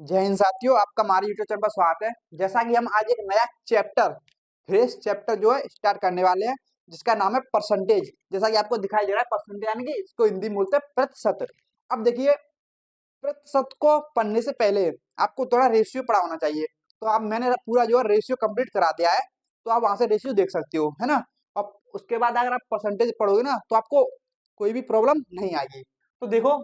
जय हिंद साथियों, आपका हमारे यूट्यूब चैनल पर स्वागत है। जैसा कि हम आज एक नया चैप्टर फ्रेश चैप्टर जो है स्टार्ट करने वाले हैं, जिसका नाम है परसेंटेज। जैसा कि आपको दिखाई दे रहा है परसेंटेज, यानी कि इसको हिंदी में बोलते हैं प्रतिशत। अब देखिए, प्रतिशत को पढ़ने से पहले आपको थोड़ा रेशियो पढ़ा होना चाहिए। तो आप मैंने पूरा जो है रेशियो कंप्लीट करा दिया है, तो आप वहां से रेशियो देख सकते हो, है ना। अब उसके बाद अगर आप परसेंटेज पढ़ोगे ना, तो आपको कोई भी प्रॉब्लम नहीं आएगी। तो देखो,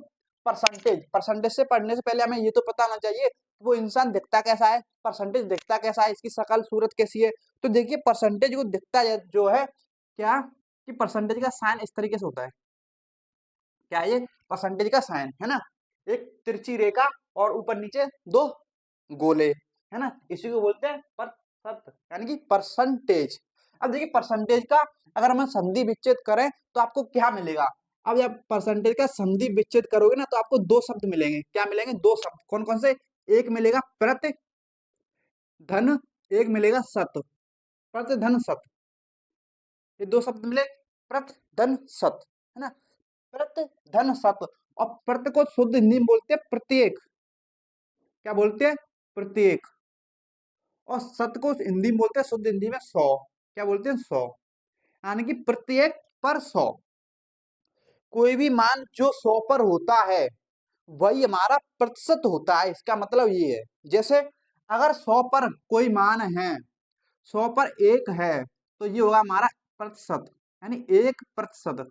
परसेंटेज परसेंटेज से पढ़ने से पहले हमें ये तो पता होना चाहिए वो इंसान दिखता कैसा है, परसेंटेज दिखता कैसा है, इसकी शक्ल सूरत कैसी है। तो देखिए, परसेंटेज को दिखता जो है क्या, कि परसेंटेज का साइन इस तरीके से होता है। क्या है ये? परसेंटेज का साइन है ना, एक तिरछी रेखा और ऊपर नीचे दो गोले, है ना। इसी को बोलते हैं प्रतिशत, यानी कि परसेंटेज। अब देखिए, परसेंटेज का अगर हम संधि विच्छेद करें तो आपको क्या मिलेगा। अब जब परसेंटेज का संधि विच्छेद करोगे ना, तो आपको दो शब्द मिलेंगे। क्या मिलेंगे? दो शब्द। कौन कौन से? एक मिलेगा प्रति धन, एक मिलेगा शत। प्रति धन शत, ये दो शब्द मिले। प्रति धन शत, है ना। प्रति धन शत। और प्रति को शुद्ध हिंदी में बोलते हैं प्रत्येक। क्या बोलते हैं? प्रत्येक। और शत को हिंदी में बोलते हैं, शुद्ध हिंदी में, 100। क्या बोलते हैं? 100, यानी कि प्रत्येक पर 100। कोई भी मान जो 100 पर होता है वही हमारा प्रतिशत होता है। इसका मतलब ये है, जैसे अगर 100 पर कोई मान है, 100 पर एक है, तो ये होगा हमारा प्रतिशत, यानी 1%।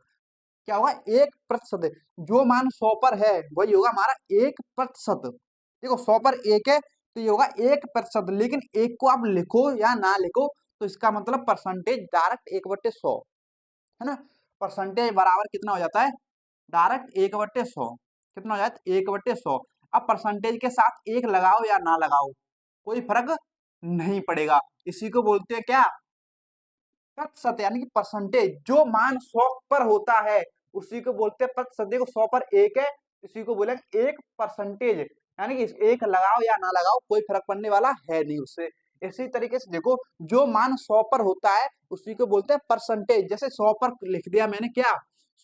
क्या होगा? 1%। जो मान 100 पर है वही होगा हमारा 1%। देखो, 100 पर एक है तो ये होगा 1%। लेकिन एक को आप लिखो या ना लिखो, तो इसका मतलब परसेंटेज डायरेक्ट 1/100, है ना। परसेंटेज बराबर कितना हो जाता है? डायरेक्ट 1/100। कितना हो जाता है? 1/100। अब परसेंटेज के साथ एक लगाओ या ना लगाओ, कोई फर्क नहीं पड़ेगा। इसी को बोलते हैं क्या? प्रतिशत, यानी कि परसेंटेज। जो मान 100 पर होता है उसी को बोलते हैं प्रतिशत। देखो, 100 पर एक है, इसी को बोलेंगे 1%। यानी कि एक लगाओ या ना लगाओ, कोई फर्क पड़ने वाला है नहीं उससे। इसी तरीके से देखो, जो मान 100 पर होता है उसी को बोलते हैं परसेंटेज। जैसे 100 पर लिख दिया मैंने, क्या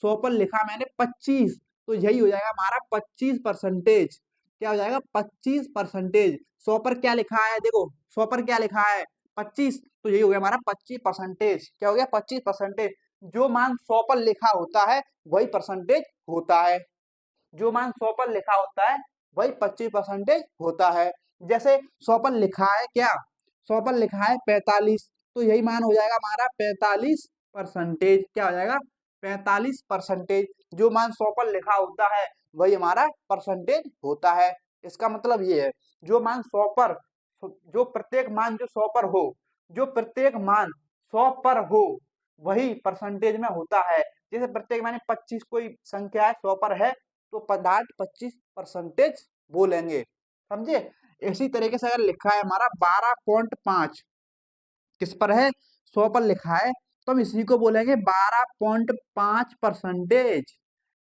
100 पर लिखा मैंने 25, तो यही हो जाएगा हमारा 25%। क्या हो जाएगा? 25%। 100 पर क्या लिखा है? देखो, 100 पर क्या लिखा है? 25, तो यही हो गया हमारा 25%। क्या हो गया? 25%। जो मान 100 पर लिखा होता है वही परसेंटेज होता है। जो मान 100 पर लिखा होता है वही 25% होता है। जैसे 100 पर लिखा है क्या, 100 पर लिखा है 45, तो यही मान हो जाएगा हमारा 45%। क्या हो जाएगा? 45%। जो मान 100 पर लिखा होता है वही हमारा परसेंटेज होता है। इसका मतलब ये है, जो मान 100 पर, जो प्रत्येक मान जो 100 पर हो, जो प्रत्येक मान 100 पर हो वही परसेंटेज में होता है। जैसे प्रत्येक माने 25 कोई संख्या है, 100 पर है, तो पदार्थ 25% बोलेंगे। समझे? इसी तरीके से अगर लिखा है हमारा 12.5, किस पर है? 100 पर लिखा है, तो हम इसी को बोलेंगे 12.5%।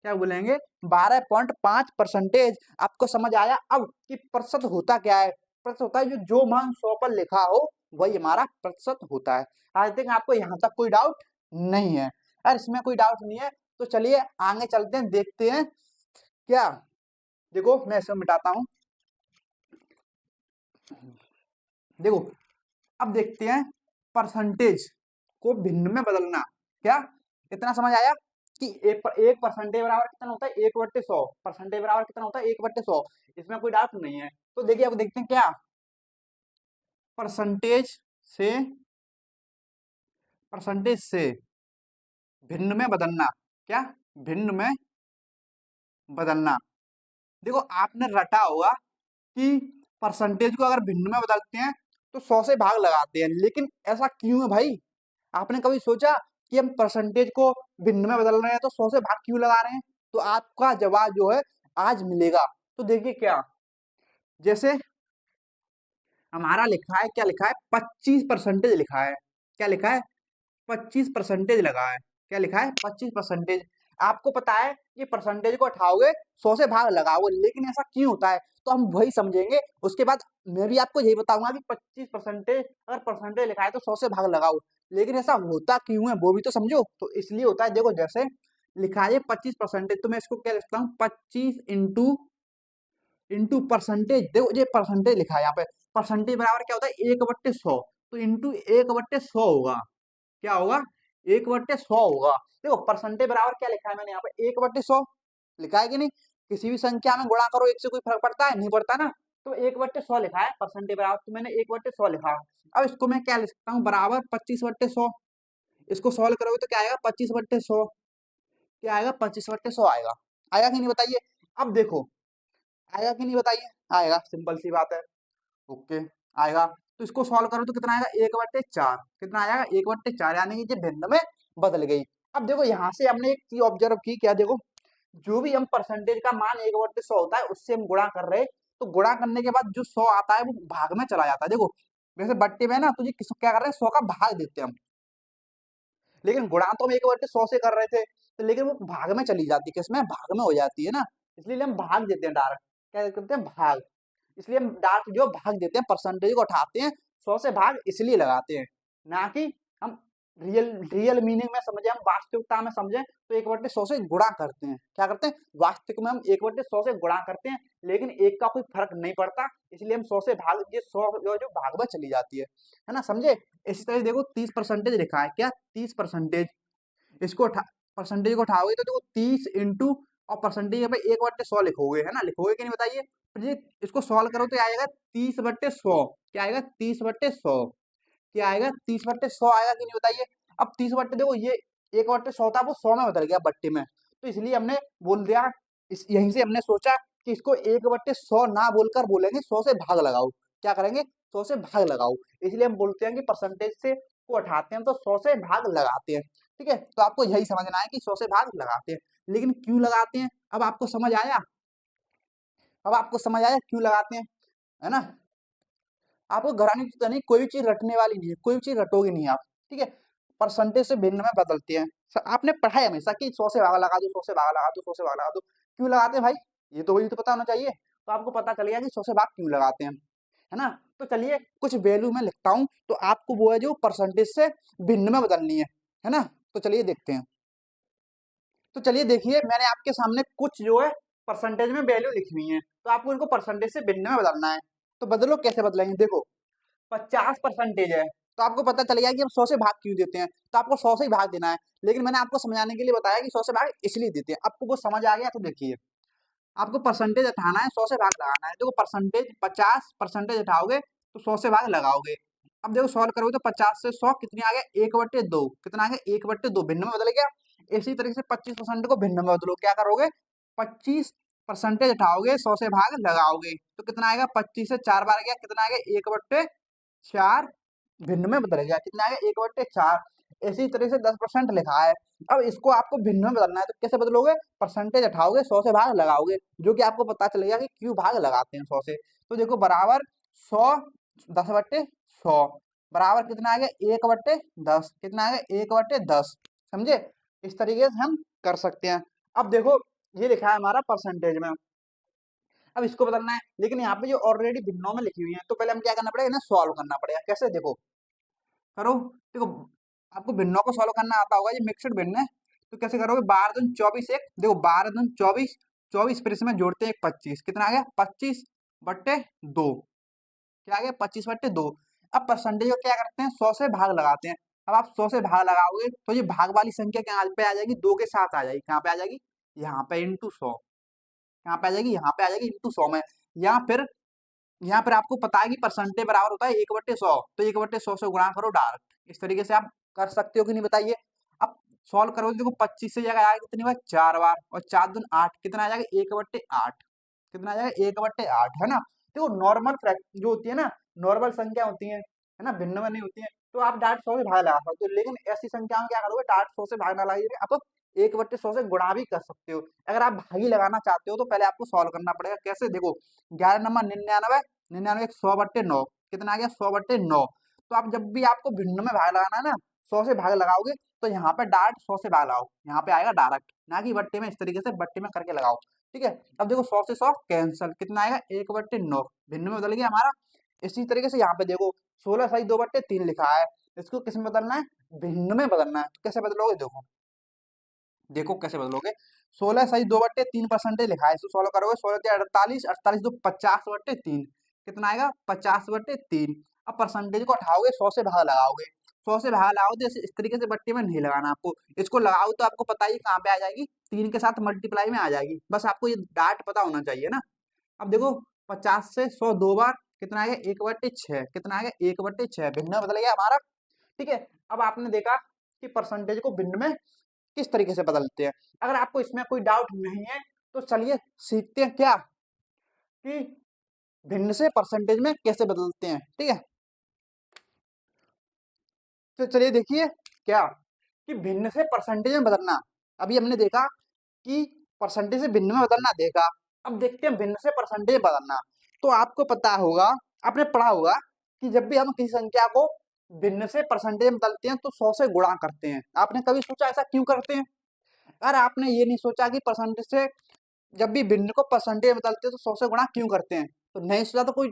क्या बोलेंगे? 12.5%। आपको समझ आया अब कि प्रतिशत होता क्या है? प्रतिशत होता है जो मान 100 पर लिखा हो वही हमारा प्रतिशत होता है। आई थिंक आपको यहाँ तक कोई डाउट नहीं है। अगर इसमें कोई डाउट नहीं है तो चलिए आगे चलते हैं, देखते हैं क्या। देखो, मैं इसे मिटाता हूं। देखो, अब देखते हैं परसेंटेज को भिन्न में बदलना। क्या इतना समझ आया कि एक परसेंटेज बराबर कितना होता है? 1/100। परसेंटेज बराबर कितना होता है? 1/100। इसमें कोई डाउट नहीं है। तो देखिए, अब देखते हैं क्या परसेंटेज से, परसेंटेज से भिन्न में बदलना। क्या? भिन्न में बदलना। देखो, आपने रटा होगा कि परसेंटेज को अगर भिन्न में बदलते हैं तो 100 से भाग लगाते हैं, लेकिन ऐसा क्यों है भाई? आपने कभी सोचा कि हम परसेंटेज को भिन्न में बदल रहे हैं तो 100 से भाग क्यों लगा रहे हैं? तो आपका जवाब जो है आज मिलेगा। तो देखिए, क्या जैसे हमारा लिखा है, क्या लिखा है? 25% लिखा है। क्या लिखा है? 25% लगा है। क्या लिखा है? 25%। आपको पता है कि परसेंटेज को उठाओगे 100 से भाग लगाओगे, लेकिन ऐसा क्यों होता है तो हम वही समझेंगे। उसके बाद मैं भी आपको यही बताऊंगा कि 25%, अगर परसेंटेज लिखा है तो 100 से भाग लगाओ, लेकिन ऐसा होता क्यों है वो भी तो समझो। तो इसलिए होता है, देखो जैसे लिखा है 25%, तो मैं इसको क्या लिखता हूँ? 25 इंटू इंटू परसेंटेज, देखो ये परसेंटेज लिखा है यहाँ पे, परसेंटेज बराबर क्या होता है 1/100, तो इंटू 1/100 होगा, क्या होगा 1/100 होगा। देखो परसेंटेज बराबर क्या लिखा है मैंने यहाँ पे 1/100 लिखा है कि नहीं, किसी भी संख्या में गुणा करो एक से कोई फर्क पड़ता है, नहीं पड़ता ना, तो 1/100 लिखा है परसेंटेज बराबर, तो मैंने 1/100 लिखा। अब इसको मैं क्या लिख सकता हूँ बराबर 25/100, इसको सॉल्व करोगे तो क्या आएगा 25/100, क्या आएगा 25/100 आएगा, आएगा कि नहीं बताइए। अब देखो आएगा कि नहीं बताइए, आएगा, सिंपल सी बात है, ओके आएगा। तो इसको सॉल्व करो तो कितना आएगा 1/4, कितना आएगा 1/4, यानी कि ये भिन्न में बदल गई। अब देखो यहाँ से हमने एक चीज ऑब्जर्व की, क्या देखो जो भी हम परसेंटेज का मान 1/100 होता है उससे हम गुणा कर रहे हैं, तो गुणा करने के बाद जो 100 आता है वो भाग में चला जाता है। देखो वैसे बट्टे में ना तो ये क्या कर रहे हैं 100 का भाग देते हैं हम, लेकिन गुणा तो हम 1/100 से कर रहे थे, तो लेकिन वो भाग में चली जाती है, किसमें भाग में हो जाती है ना, इसलिए हम भाग देते हैं डायरेक्ट, क्या करते हैं भाग, इसलिए हम डार्क जो भाग देते हैं, परसेंटेज को उठाते हैं 100 से भाग इसलिए लगाते हैं, ना कि हम रियल रियल मीनिंग में समझे, हम वास्तविकता में समझे तो 1/100 से गुणा करते हैं, क्या करते हैं वास्तविक में हम 1/100 से गुणा करते हैं, लेकिन एक का कोई फर्क नहीं पड़ता, इसलिए हम 100 से भाग, ये 100 जो भाग में चली जाती है ना, समझे। इसी तरह देखो 30% लिखा है, क्या 30%, इसको परसेंटेज को उठाओगे तो देखो 30 इंटू और परसेंटेज पे 1/100 लिखोगे, है ना, लिखोगे कि नहीं बताइए। फिर ये इसको सॉल्व करो तो आएगा 30/100, क्या आएगा 30/100, क्या आएगा 30/100 आएगा कि नहीं बताइए। अब 30 बट्टे देखो ये 1/100 था वो 100 में बदल गया बट्टे में, तो इसलिए हमने बोल दिया, इस यहीं से हमने सोचा कि इसको 1/100 ना बोलकर बोलेंगे 100 से भाग लगाओ, क्या करेंगे 100 से भाग लगाओ, इसलिए हम बोलते हैं कि परसेंटेज से को हटाते हैं तो 100 से भाग लगाते हैं, ठीक है। तो आपको यही समझना है कि 100 से भाग लगाते हैं, लेकिन क्यों लगाते हैं अब आपको समझ आया, अब आपको समझ आया क्यों लगाते हैं, है ना। आपको घराने की तो नहीं, कोई भी चीज रटने वाली नहीं है, कोई भी चीज रटोगे नहीं आप, ठीक है। परसेंटेज से भिन्न में बदलते हैं, आपने पढ़ा है हमेशा कि 100 से भाग लगा दो, 100 से भाग लगा दो, 100 से भाग लगा दो, क्यों लगाते हैं भाई, ये तो वही तो पता होना चाहिए, तो आपको पता चल गया कि 100 से भाग क्यों लगाते हैं, है ना। तो चलिए कुछ वैल्यू में लिखता हूँ, तो आपको वो है जो परसेंटेज से भिन्न में बदलनी है ना। तो चलिए देखते हैं, तो चलिए देखिए मैंने आपके सामने कुछ जो है परसेंटेज में वैल्यू लिखी हुई है, तो आपको इनको परसेंटेज से भिन्न में बदलना है, तो बदलो कैसे बदलेंगे, देखो 50% है, तो आपको पता चल गया कि हम 100 से भाग क्यों देते हैं, तो आपको 100 से ही भाग देना है, लेकिन मैंने आपको समझाने के लिए बताया कि 100 से भाग इसलिए देते हैं, आपको वो समझ आ गया। तो देखिए आपको परसेंटेज हटाना है 100 से भाग लगाना है, देखो परसेंटेज 50% हटाओगे तो 100 से भाग लगाओगे। अब देखो सॉल्व करोगे तो 50 से 100 कितनी आ गया 1/2, कितना आ गया 1/2 भिन्न में बदल गया। इसी तरीके से 25% को भिन्न में बदलो, क्या करोगे 25% हटाओगे 100 से भाग लगाओगे, तो कितना आएगा 25 से 4 बार गया, कितना आ गया 1/4 भिन्न में बदल गया, कितना आ गया 1/4। इसी तरह से 10% लिखा है, अब इसको आपको भिन्न में बदलना है, तो कैसे बदलोगे परसेंटेज हटाओगे 100 से भाग लगाओगे, जो कि आपको पता चलेगा कि क्यों भाग लगाते हैं 100 से। तो देखो बराबर 100 10/100 बराबर कितना आ गया 1/10, कितना आ गया 1/10, समझे। इस तरीके से हम कर सकते हैं। अब देखो ये लिखा है हमारा परसेंटेज में, अब इसको बदलना है, लेकिन यहाँ पे जो ऑलरेडी भिन्नों में लिखी हुई है, तो पहले हम क्या करना पड़ेगा इन्हें सॉल्व करना पड़ेगा, कैसे देखो करो, देखो आपको भिन्नों को सॉल्व करना आता होगा, ये मिक्सड भिन्न है, तो कैसे करोगे 12 दूनी 24 एक, देखो 12 दूनी 24, 24 फिर इसमें जोड़ते हैं एक 25, कितना आ गया 25/2, क्या आ गया 25/2। अब परसेंटेज को क्या करते हैं 100 से भाग लगाते हैं, अब आप 100 से भाग लगाओगे तो ये भाग वाली संख्या कहाँ पे आ जाएगी 2 के साथ आ जाएगी, कहाँ पे आ जाएगी यहाँ पे इंटू 100, कहाँ पे आ जाएगी यहाँ पे आ जाएगी इंटू 100 में, या फिर यहाँ पर आपको पता है कि परसेंटेज बराबर होता है 1/100, तो 1/100 से गुणा करो डायरेक्ट, इस तरीके से आप कर सकते हो कि नहीं बताइए। अब सॉल्व करो देखो 25 से जगह आएगा कितनी बार 4 बार, और 4 दूनी 8, कितना आ जाएगा 1/8, कितना आ जाएगा 1/8, है ना। देखो नॉर्मल जो होती है ना, नॉर्मल संख्या होती है ना, भिन्न में नहीं होती है, तो आप डायरेक्ट 100 से भाग लगा सकते हो, लेकिन ऐसी संख्या में क्या करोगे डायरेक्ट 100 से भाग ना लगाइए, आप 1/100 से गुणा भी कर सकते हो। अगर आप भागी लगाना चाहते हो तो पहले आपको सॉल्व करना पड़ेगा, कैसे देखो 11 नंबर 99, 99 100/9, कितना आ गया 100/9। तो आप जब भी आपको भिन्न में भाग लगाना है ना 100 से भाग लगाओगे, तो यहाँ पे डायरेक्ट 100 से भाग लगाओ, यहाँ पे आएगा डायरेक्ट, ना कि बट्टे में, इस तरीके से बट्टे में करके लगाओ, ठीक है। अब देखो 100 से 100 कैंसल, कितना आएगा 1/9, भिन्न में बदल गया हमारा। इसी तरीके से यहाँ पे देखो 16 सही 2/3 लिखा है, इसको किस में बदलना है भिन्न में बदलना है, तो कैसे बदलोगे देखो देखो कैसे बदलोगे। 16 सही 2/3 लिखा है, इसको सोल्व करोगे। 16 48 दो 50/3 कितना आएगा 50/3। अब परसेंटेज को उठाओगे, 100 से भाग लगाओगे। 100 से भाग लगाओ तो इस तरीके से बट्टे में नहीं लगाना आपको, इसको लगाओ तो आपको पता ही कहाँ पे आ जाएगी, 3 के साथ मल्टीप्लाई में आ जाएगी। बस आपको ये डाट पता होना चाहिए ना। अब देखो 50 से 100 दो बार कितना आएगा 1/6, कितना आएगा 1/6, भिन्न में बदल गया हमारा। ठीक है, अब आपने देखा कि परसेंटेज को भिन्न में किस तरीके से बदलते हैं। अगर आपको इसमें कोई डाउट नहीं है तो चलिए सीखते हैं क्या कि भिन्न से परसेंटेज में कैसे बदलते हैं। ठीक है, तो चलिए देखिए क्या कि भिन्न से परसेंटेज में बदलना। अभी हमने देखा कि परसेंटेज से भिन्न में बदलना देखा, अब देखते हैं भिन्न से परसेंटेज बदलना। तो आपको पता होगा, आपने पढ़ा होगा कि जब भी हम किसी संख्या को भिन्न से परसेंटेज में बदलते हैं तो 100 से गुणा करते हैं। आपने कभी सोचा ऐसा क्यों करते हैं? अगर आपने ये नहीं सोचा कि परसेंटेज से जब भी भिन्न को परसेंटेज में बदलते हैं तो 100 से गुणा क्यों करते हैं, तो नहीं सोचा तो कोई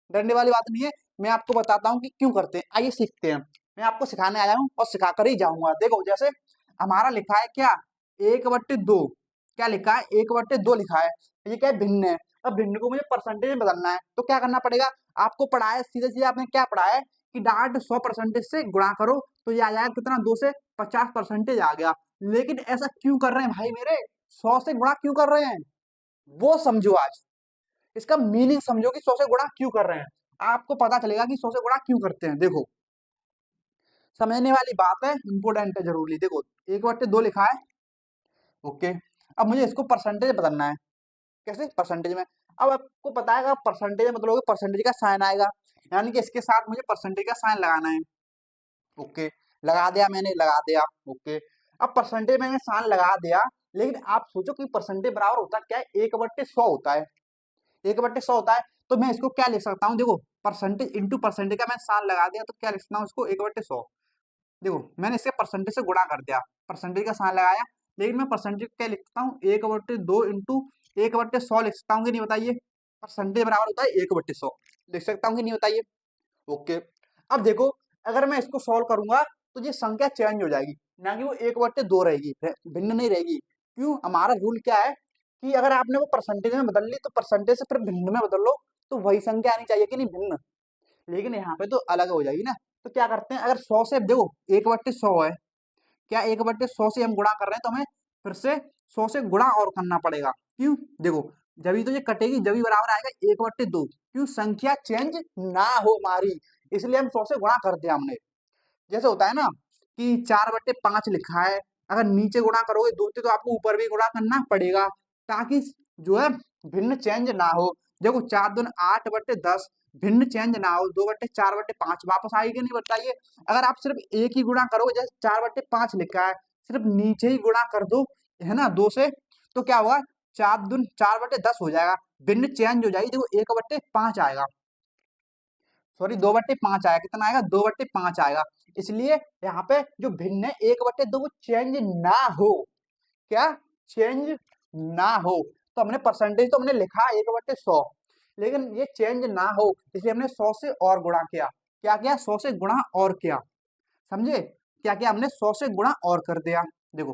डरने वाली बात नहीं है। मैं आपको बताता हूँ कि क्यों करते हैं, आइए सीखते हैं। मैं आपको सिखाने आया हूँ और सिखाकर ही जाऊंगा। देखो जैसे हमारा लिखा है क्या 1/2, क्या लिखा है 1/2 लिखा है, ये क्या है भिन्न है। अब भिन्न को मुझे परसेंटेज में बदलना है तो क्या करना पड़ेगा, आपको पढ़ा है सीधे सीधे, आपने क्या पढ़ा है कि डाट 100% से गुणा करो तो ये आ जाएगा कितना 2 से 50% आ गया। लेकिन ऐसा क्यों कर रहे हैं भाई मेरे, 100 से गुणा क्यों कर रहे हैं वो समझो आज, इसका मीनिंग समझो कि 100 से गुणा क्यों कर रहे हैं। आपको पता चलेगा कि 100 से गुणा क्यों करते हैं। देखो समझने वाली बात है, इंपोर्टेंट है जरूरी। देखो 1/2 लिखा है, ओके। अब मुझे इसको परसेंटेज बदलना है, कैसे परसेंटेज में। अब आपको पता है परसेंटेज मतलब परसेंटेज का साइन आएगा, यानी कि इसके साथ मुझे परसेंटेज का साइन लगाना है। ओके, लगा दिया मैंने, लगा दिया, ओके। अब परसेंटेज मैंने साइन लगा दिया, लेकिन आप सोचो कि परसेंटेज बराबर होता क्या है 1/100 होता है, 1/100 होता है। तो मैं इसको क्या लिख सकता हूँ, देखो परसेंटेज इंटू परसेंटेज का मैं साइन लगा दिया तो क्या लिख सकता हूँ इसको 1/100। देखो मैंने इसके परसेंटेज से गुणा कर दिया, परसेंटेज का साइन लगाया, लेकिन मैं परसेंटेज क्या लिखता हूँ 1/2 इंटू 1/100 लिख सकता हूँ कि नहीं बताइए। परसेंटेज बराबर होता है 1/100, लिख सकता हूँ कि नहीं बताइए। ओके, अब देखो अगर मैं इसको सॉल्व करूंगा तो ये संख्या चेंज हो जाएगी, ना कि वो 1/2 रहेगी, भिन्न नहीं रहेगी। क्यों, हमारा रूल क्या है कि अगर आपने वो परसेंटेज में बदल ली तो परसेंटेज से फिर भिन्न में बदल लो तो वही संख्या आनी चाहिए कि नहीं भिन्न। लेकिन यहाँ पे तो अलग हो जाएगी ना। तो क्या करते हैं, अगर 100 से देखो 1/100 है, क्या 1/100 से हम गुणा कर रहे हैं तो हमें फिर से 100 से गुणा और करना पड़ेगा। क्यों, देखो जब तो ये कटेगी जब बराबर आएगा 1/2, क्यों संख्या चेंज ना हो हमारी, इसलिए हम 100 से गुणा कर दिया हमने। जैसे होता है ना कि 4/5 लिखा है, अगर नीचे गुणा करोगे 2 से तो आपको ऊपर भी गुणा करना पड़ेगा ताकि जो है भिन्न चेंज ना हो। देखो 4 दूनी 8/10, भिन्न चेंज ना हो, 2/4/5 वापस आएगी नहीं बताइए। अगर आप सिर्फ एक ही गुणा करोगे, जैसे 4/5 लिखा है, सिर्फ नीचे ही गुणा कर दो है ना 2 से, तो क्या होगा 4 4/10 हो जाएगा, भिन्न चेंज हो जाएगी। देखो 1/5 आएगा, सॉरी 2/5 आएगा, कितना आएगा 2/5 आएगा। इसलिए यहाँ पे जो भिन्न है 1/2 वो चेंज ना हो, क्या चेंज ना हो। तो हमने परसेंटेज तो हमने लिखा 1/100, लेकिन ये चेंज ना हो इसलिए हमने 100 से और गुणा किया। क्या किया, 100 से गुणा और किया, समझे क्या किया हमने 100 से गुणा और कर दिया। देखो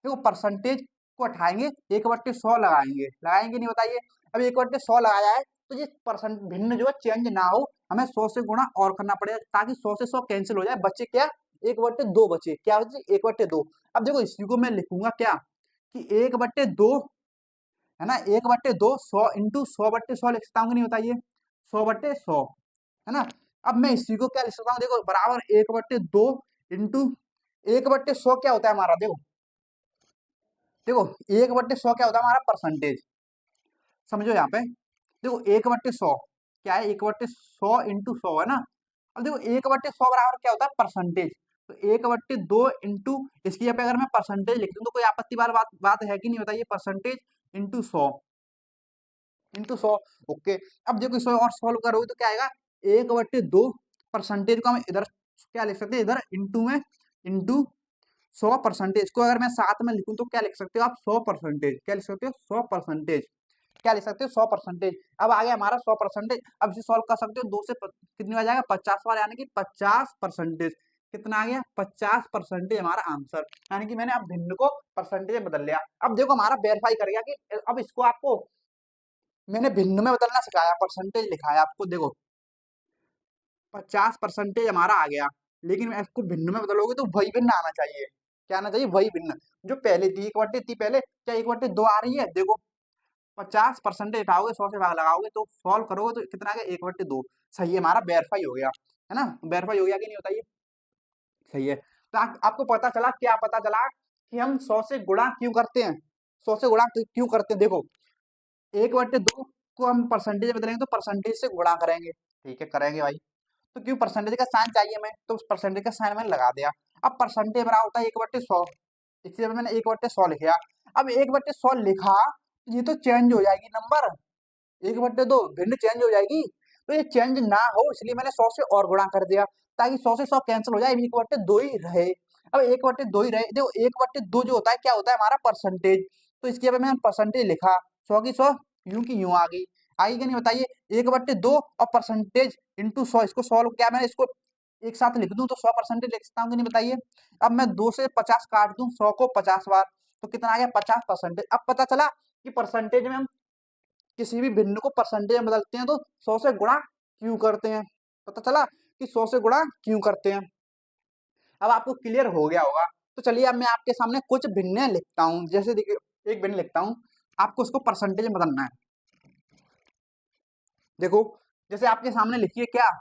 देखो परसेंटेज को हटाएंगे 1/100 लगाएंगे, लगाएंगे नहीं बताइए। अब 1/100 लगाया है तो ये परसेंट भिन्न जो है चेंज ना हो, हमें 100 से गुणा और करना पड़ेगा ताकि 100 से 100 कैंसिल हो जाए, बचे क्या 1/2 बचे, क्या बचे 1/2। अब देखो इसी को मैं लिखूंगा क्या कि 1/2 है ना, 1/2 100 इंटू 100/100 लिख सकता हूँ कि नहीं बताइए, 100/100 है ना। अब मैं इसी को क्या लिख सकता हूँ, देखो बराबर 1/2 इंटू 1/100 क्या होता है हमारा, देखो देखो 1/100 क्या होता है हमारा परसेंटेज, समझो यहाँ पे। देखो 1/100 क्या है, 1/100 इंटू 100 है ना। अब देखो 1/100 बराबर क्या होता है परसेंटेज, तो 1/2 इंटू इसकी जगह पे अगर मैं परसेंटेज लिख दूं तो कोई आपत्ति वाली बात है कि नहीं बताइए, परसेंटेज इंटू 100 ओके। अब देखो इसको और सॉल्व करोगे तो क्या आएगा 1/2 परसेंटेज को हम इधर क्या लिख सकते हैं, इधर इंटू में इंटू 100%। को अगर मैं साथ में लिखूं तो क्या लिख सकते हो आप 100%, क्या लिख सकते हो 100%, क्या लिख सकते हो 100%। अब आ गया हमारा 100%, अब इसे सॉल्व कर सकते हो 2 से कितनी आ जाएगा 50 बार, यानी कि 50%। कितना आ गया 50% हमारा आंसर, यानी कि मैंने अब भिन्न को परसेंटेज में बदल लिया। अब देखो हमारा वेरीफाई कर गया कि अब इसको आपको मैंने भिन्न में बदलना सिखाया, परसेंटेज लिखाया आपको, देखो 50% हमारा आ गया, लेकिन इसको भिन्न में बदलोगे तो वही भिन्न आना चाहिए। क्या आना चाहिए? वही भिन्न जो पहले थी, 1/3 थी पहले, क्या 1/2 आ रही है? देखो 50% उठाओगे, 100 से भाग लगाओगे तो सॉल्व करोगे तो कितना आ गया? 1/2। सही है, हमारा वेरीफाई हो गया, है ना? वेरीफाई हो गया कि नहीं होता ये? सही है। तो आपको पता चला, क्या पता चला कि हम 100 से गुणा क्यों करते हैं, 100 से गुणा क्यों करते हैं। देखो 1/2 को हम परसेंटेज बदलेंगे तो परसेंटेज से गुणा करेंगे, ठीक है करेंगे भाई। तो क्यों परसेंटेज का साइन चाहिए हमें, तो उस परसेंटेज का साइन मैंने लगा दिया। अब परसेंटेज बराबर होता है 1/100, इसलिए मैंने 1/100 लिखा। अब 1/100 लिखा, ये तो चेंज हो जाएगी नंबर, 1/2 भिन्न चेंज हो जाएगी, तो ये चेंज ना हो इसलिए मैंने 100 से और गुणा कर दिया, ताकि 100 से 100 कैंसिल हो जाए, 1/2 ही रहे। अब 1/2 ही रहे, देखो 1/2 जो होता है क्या होता है? हमारा परसेंटेज। तो इसकी वजह मैंने परसेंटेज लिखा, 100 की 100 यूं की यूं आ गई, आएगी कि नहीं बताइए? 1/2 और परसेंटेज इंटू 100, इसको सॉल्व क्या मैं इसको एक साथ लिख दूं तो 100% लिख सकता हूँ कि नहीं बताइए? अब मैं 2 से 50 काट दूं, 100 को 50 बार, तो कितना आ गया? 50%। अब पता चला कि परसेंटेज में हम किसी भी भिन्न को परसेंटेज में बदलते हैं तो 100 से गुणा क्यों करते हैं। पता चला कि 100 से गुणा क्यों करते हैं। अब आपको क्लियर हो गया होगा। तो चलिए अब मैं आपके सामने कुछ भिन्न लिखता हूं, जैसे देखिए एक भिन्न लिखता हूं, आपको उसको परसेंटेज में बदलना है। देखो जैसे आपके सामने लिखिए क्या,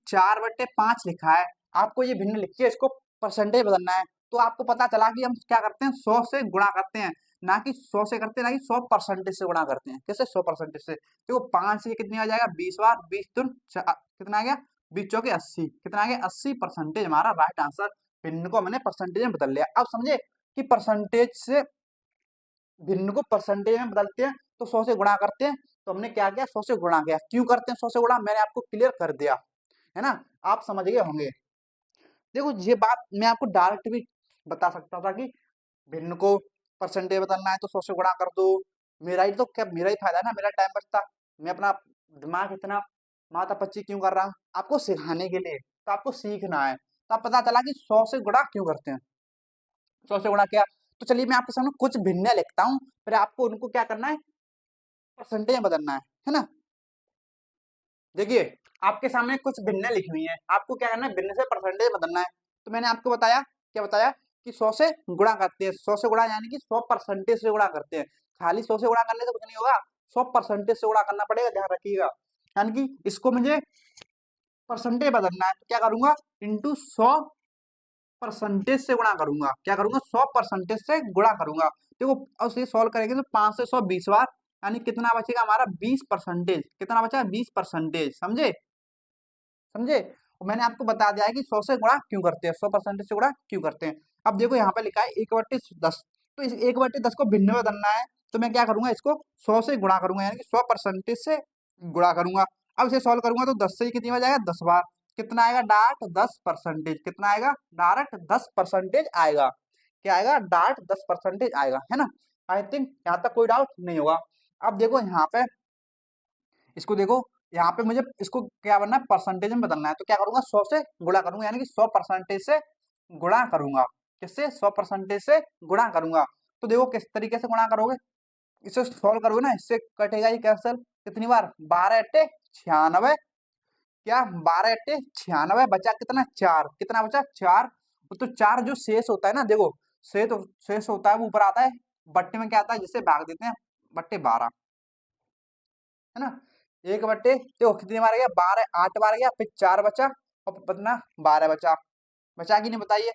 4/5 लिखा है, आपको ये भिन्न लिखिए, इसको परसेंटेज बदलना है। तो आपको पता चला कि हम क्या करते हैं, 100 से गुणा करते हैं, ना कि 100 से करते हैं, ना कि 100% से गुणा करते हैं। कैसे? 100% से। देखो 5 से कितनी आ जाएगा? 20 बार, 20 दून कितना आ गया? 20 चौके 80, कितना आ गया? 80% हमारा राइट आंसर। भिन्न को मैंने परसेंटेज में बदल लिया। अब समझे कि परसेंटेज से भिन्न को परसेंटेज में बदलते हैं तो 100 से गुणा करते हैं, तो हमने क्या किया? 100 से गुणा किया। क्यों करते हैं 100 से गुणा? मैंने आपको क्लियर कर दिया, है ना? आप समझ गए होंगे। देखो ये बात मैं आपको डायरेक्ट भी बता सकता था कि भिन्न को परसेंटेज बदलना है तो 100 से गुणा कर दो, मेरा ही तो क्या, मेरा ही फायदा है ना, मेरा टाइम बचता। मैं अपना दिमाग इतना माथापच्ची क्यों कर रहा हूँ? आपको सिखाने के लिए, तो आपको सीखना है। तो अब पता चला कि 100 से गुणा क्यों करते हैं, 100 से गुणा किया। तो चलिए मैं आपके सामने कुछ भिन्न लिखता हूँ, फिर आपको उनको क्या करना है? परसेंटेज में बदलना है ना? देखिए आपके सामने कुछ भिन्न लिखी हुई है, आपको क्या करना है? भिन्न से परसेंटेज बदलना है। तो मैंने आपको बताया, क्या बताया? कि 100 से गुणा करते हैं, 100 से गुणा यानी कि 100% से गुणा करते हैं। खाली 100 से गुणा करने से कुछ नहीं होगा, 100% से गुणा करना पड़ेगा, ध्यान रखिएगा। यानी कि इसको मुझे परसेंटेज बदलना है, तो क्या करूंगा? इंटू 100% से गुणा करूंगा। क्या करूंगा? 100% से गुणा करूंगा। देखो अब उसे सॉल्व करेंगे तो 5 से 100 20 बार, यानी कितना बचेगा हमारा? 20%। कितना बचा? 20%। समझे? समझे? और मैंने आपको बता दिया है कि 100 से गुणा क्यों करते हैं, 100% से गुणा क्यों करते हैं। अब देखो यहाँ पे लिखा है 1/10, तो इस 1/10 को भिन्न में बदलना है, तो मैं क्या करूंगा? इसको 100 से गुणा करूंगा, यानी कि 100% से गुणा करूंगा। अब इसे सॉल्व करूंगा तो 10 से ही कितनी बार जाएगा? 10 बार। कितना आएगा? डार्ट 10%। कितना आएगा? डायरेक्ट 10% आएगा। क्या आएगा? डार्ट 10% आएगा, है ना? आई थिंक यहाँ तक कोई डाउट नहीं होगा। अब देखो यहाँ पे, इसको देखो, यहाँ पे मुझे इसको क्या बनना है? परसेंटेज में बदलना है, तो क्या करूंगा? 100 से गुणा करूंगा, यानी कि 100% से गुणा करूंगा। किससे? 100% से गुणा करूंगा। तो देखो किस तरीके से गुणा करोगे, इसे सॉल्व करोगे ना, इससे कटेगा ये कैंसिल। कितनी बार? 12 अट्टे 96। क्या? 12 अट्टे 96, बचा कितना? 4। कितना बचा? 4। तो 4 जो शेष होता है ना, देखो शेष होता है वो ऊपर आता है, बट्टे में क्या आता है? जिससे भाग देते हैं, बट्टे 12, है ना? 1/, देखो कितनी बार गया? 12, 8 बार गया, फिर 4 बचा, और कितना? 12 बचा। बचा कि नहीं बताइए?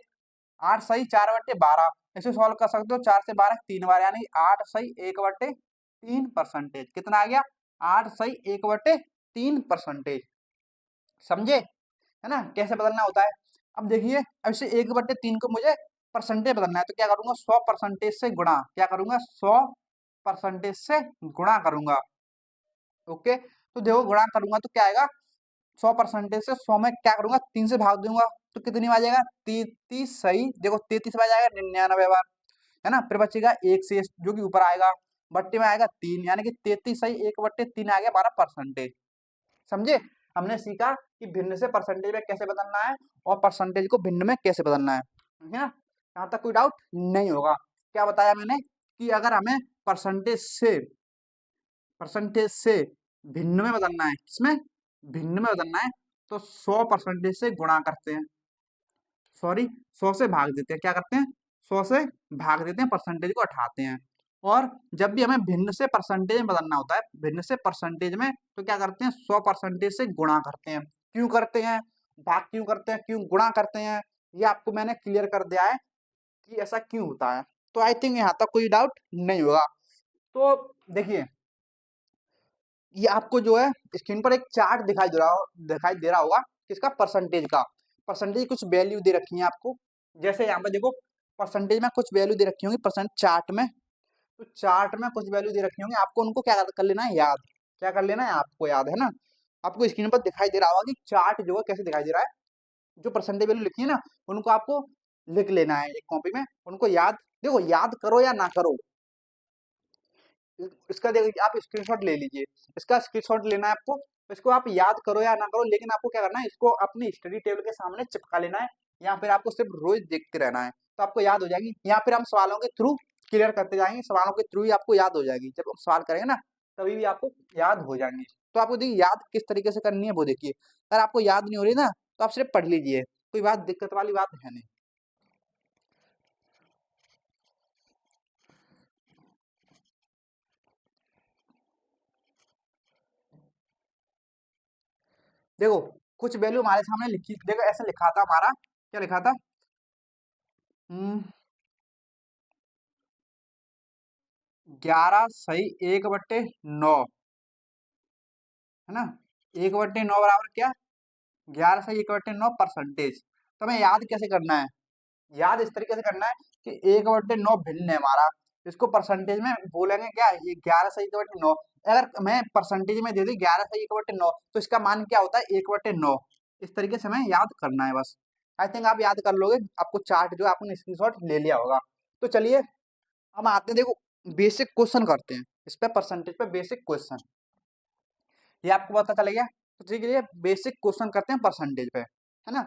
8 सही 4/12। इसे सॉल्व कर सकते हो, 4 से 12 3 बार, यानी 8 सही 1/3%। कितना आ गया? 8 सही 1/3%। समझे? है ना कैसे बदलना होता है? अब देखिए, अब इसे 1/3 को मुझे परसेंटेज बदलना है, तो क्या करूंगा? 100% से गुणा। क्या करूंगा? 100% से गुणा करूंगा। ओके, तो देखो गुणा करूंगा तो क्या आएगा? 100% से 100 में क्या करूंगा? 3 से भाग दूंगा, तो कितनी बार जाएगा? 33 सही, देखो 33 बार जाएगा, 99 बार, है ना? फिर बचेगा एक शेष जो कि ऊपर आएगा, बट्टे में आएगा 3, यानी कि 33 सही 1/3 आ गया 12%। समझे? हमने सीखा कि भिन्न से परसेंटेज में कैसे बदलना है और परसेंटेज को भिन्न में कैसे बदलना है, ठीक है ना। यहाँ तक कोई डाउट नहीं होगा। क्या बताया मैंने कि अगर हमें परसेंटेज से भिन्न में बदलना है, किसमें भिन्न में बदलना है, तो 100% से गुणा करते हैं, सॉरी 100 से भाग देते हैं। क्या करते हैं, 100 से भाग देते हैं, परसेंटेज को हटाते हैं। और जब भी हमें भिन्न से परसेंटेज में बदलना होता है, भिन्न से परसेंटेज में, तो क्या करते हैं, 100% से गुणा करते हैं। क्यों करते हैं, भाग क्यों करते हैं, क्यों गुणा करते हैं, ये आपको मैंने क्लियर कर दिया है कि ऐसा क्यों होता है। तो आई थिंक यहाँ तक कोई डाउट नहीं होगा। तो देखिए, ये आपको जो है स्क्रीन पर एक चार्ट दिखाई दे रहा होगा, किसका, परसेंटेज का। परसेंटेज कुछ वैल्यू दे रखी है आपको, जैसे यहाँ पे देखो परसेंटेज में कुछ वैल्यू दे रखी होंगी परसेंट चार्ट में, तो चार्ट में कुछ वैल्यू दे रखी होंगी, आपको उनको क्या कर लेना है, याद। क्या कर लेना है, आपको याद है ना। आपको स्क्रीन पर दिखाई दे रहा होगा कि चार्ट जो है कैसे दिखाई दे रहा है, जो परसेंटेज वैल्यू लिखी है ना, उनको आपको लिख लेना है एक कॉपी में, उनको याद, देखो याद करो या ना करो, इसका देखिए आप स्क्रीनशॉट ले लीजिए, इसका स्क्रीनशॉट लेना है आपको। इसको आप याद करो या ना करो, लेकिन आपको क्या करना है, इसको अपनी स्टडी टेबल के सामने चिपका लेना है, या फिर आपको सिर्फ रोज देखते रहना है, तो आपको याद हो जाएगी। या फिर हम सवालों के थ्रू क्लियर करते जाएंगे, सवालों के थ्रू ही आपको याद हो जाएगी, जब हम सवाल करेंगे ना तभी भी आपको याद हो जाएंगे। तो आपको देखिए याद किस तरीके से करनी है वो देखिए, अगर आपको याद नहीं हो रही ना तो आप सिर्फ पढ़ लीजिए, कोई बात दिक्कत वाली बात है नहीं। देखो कुछ वैल्यू हमारे सामने लिखी, देखो ऐसे लिखा था हमारा, क्या लिखा था, 11 सही 1/9, है ना। 1/9 बराबर क्या, 11 सही 1/9 परसेंटेज। तो हमें याद कैसे करना है, याद इस तरीके से करना है कि 1/9 भिन्न है हमारा, इसको परसेंटेज में बोलेंगे क्या, ये 11 सही 1/9। अगर मैं परसेंटेज में दे दी 11 सही 1/9, तो इसका मान क्या होता है, 1/9। इस तरीके से हमें याद करना है बस। आई थिंक आप याद कर लोगे, आपको चार्ट जो आपने स्क्रीनशॉट ले लिया होगा। तो चलिए हम आते हैं, देखो बेसिक क्वेश्चन करते हैं इस पे, परसेंटेज पे बेसिक क्वेश्चन, ये आपको पता चल गया। तो ठीक है, बेसिक क्वेश्चन करते हैं परसेंटेज पे, है ना।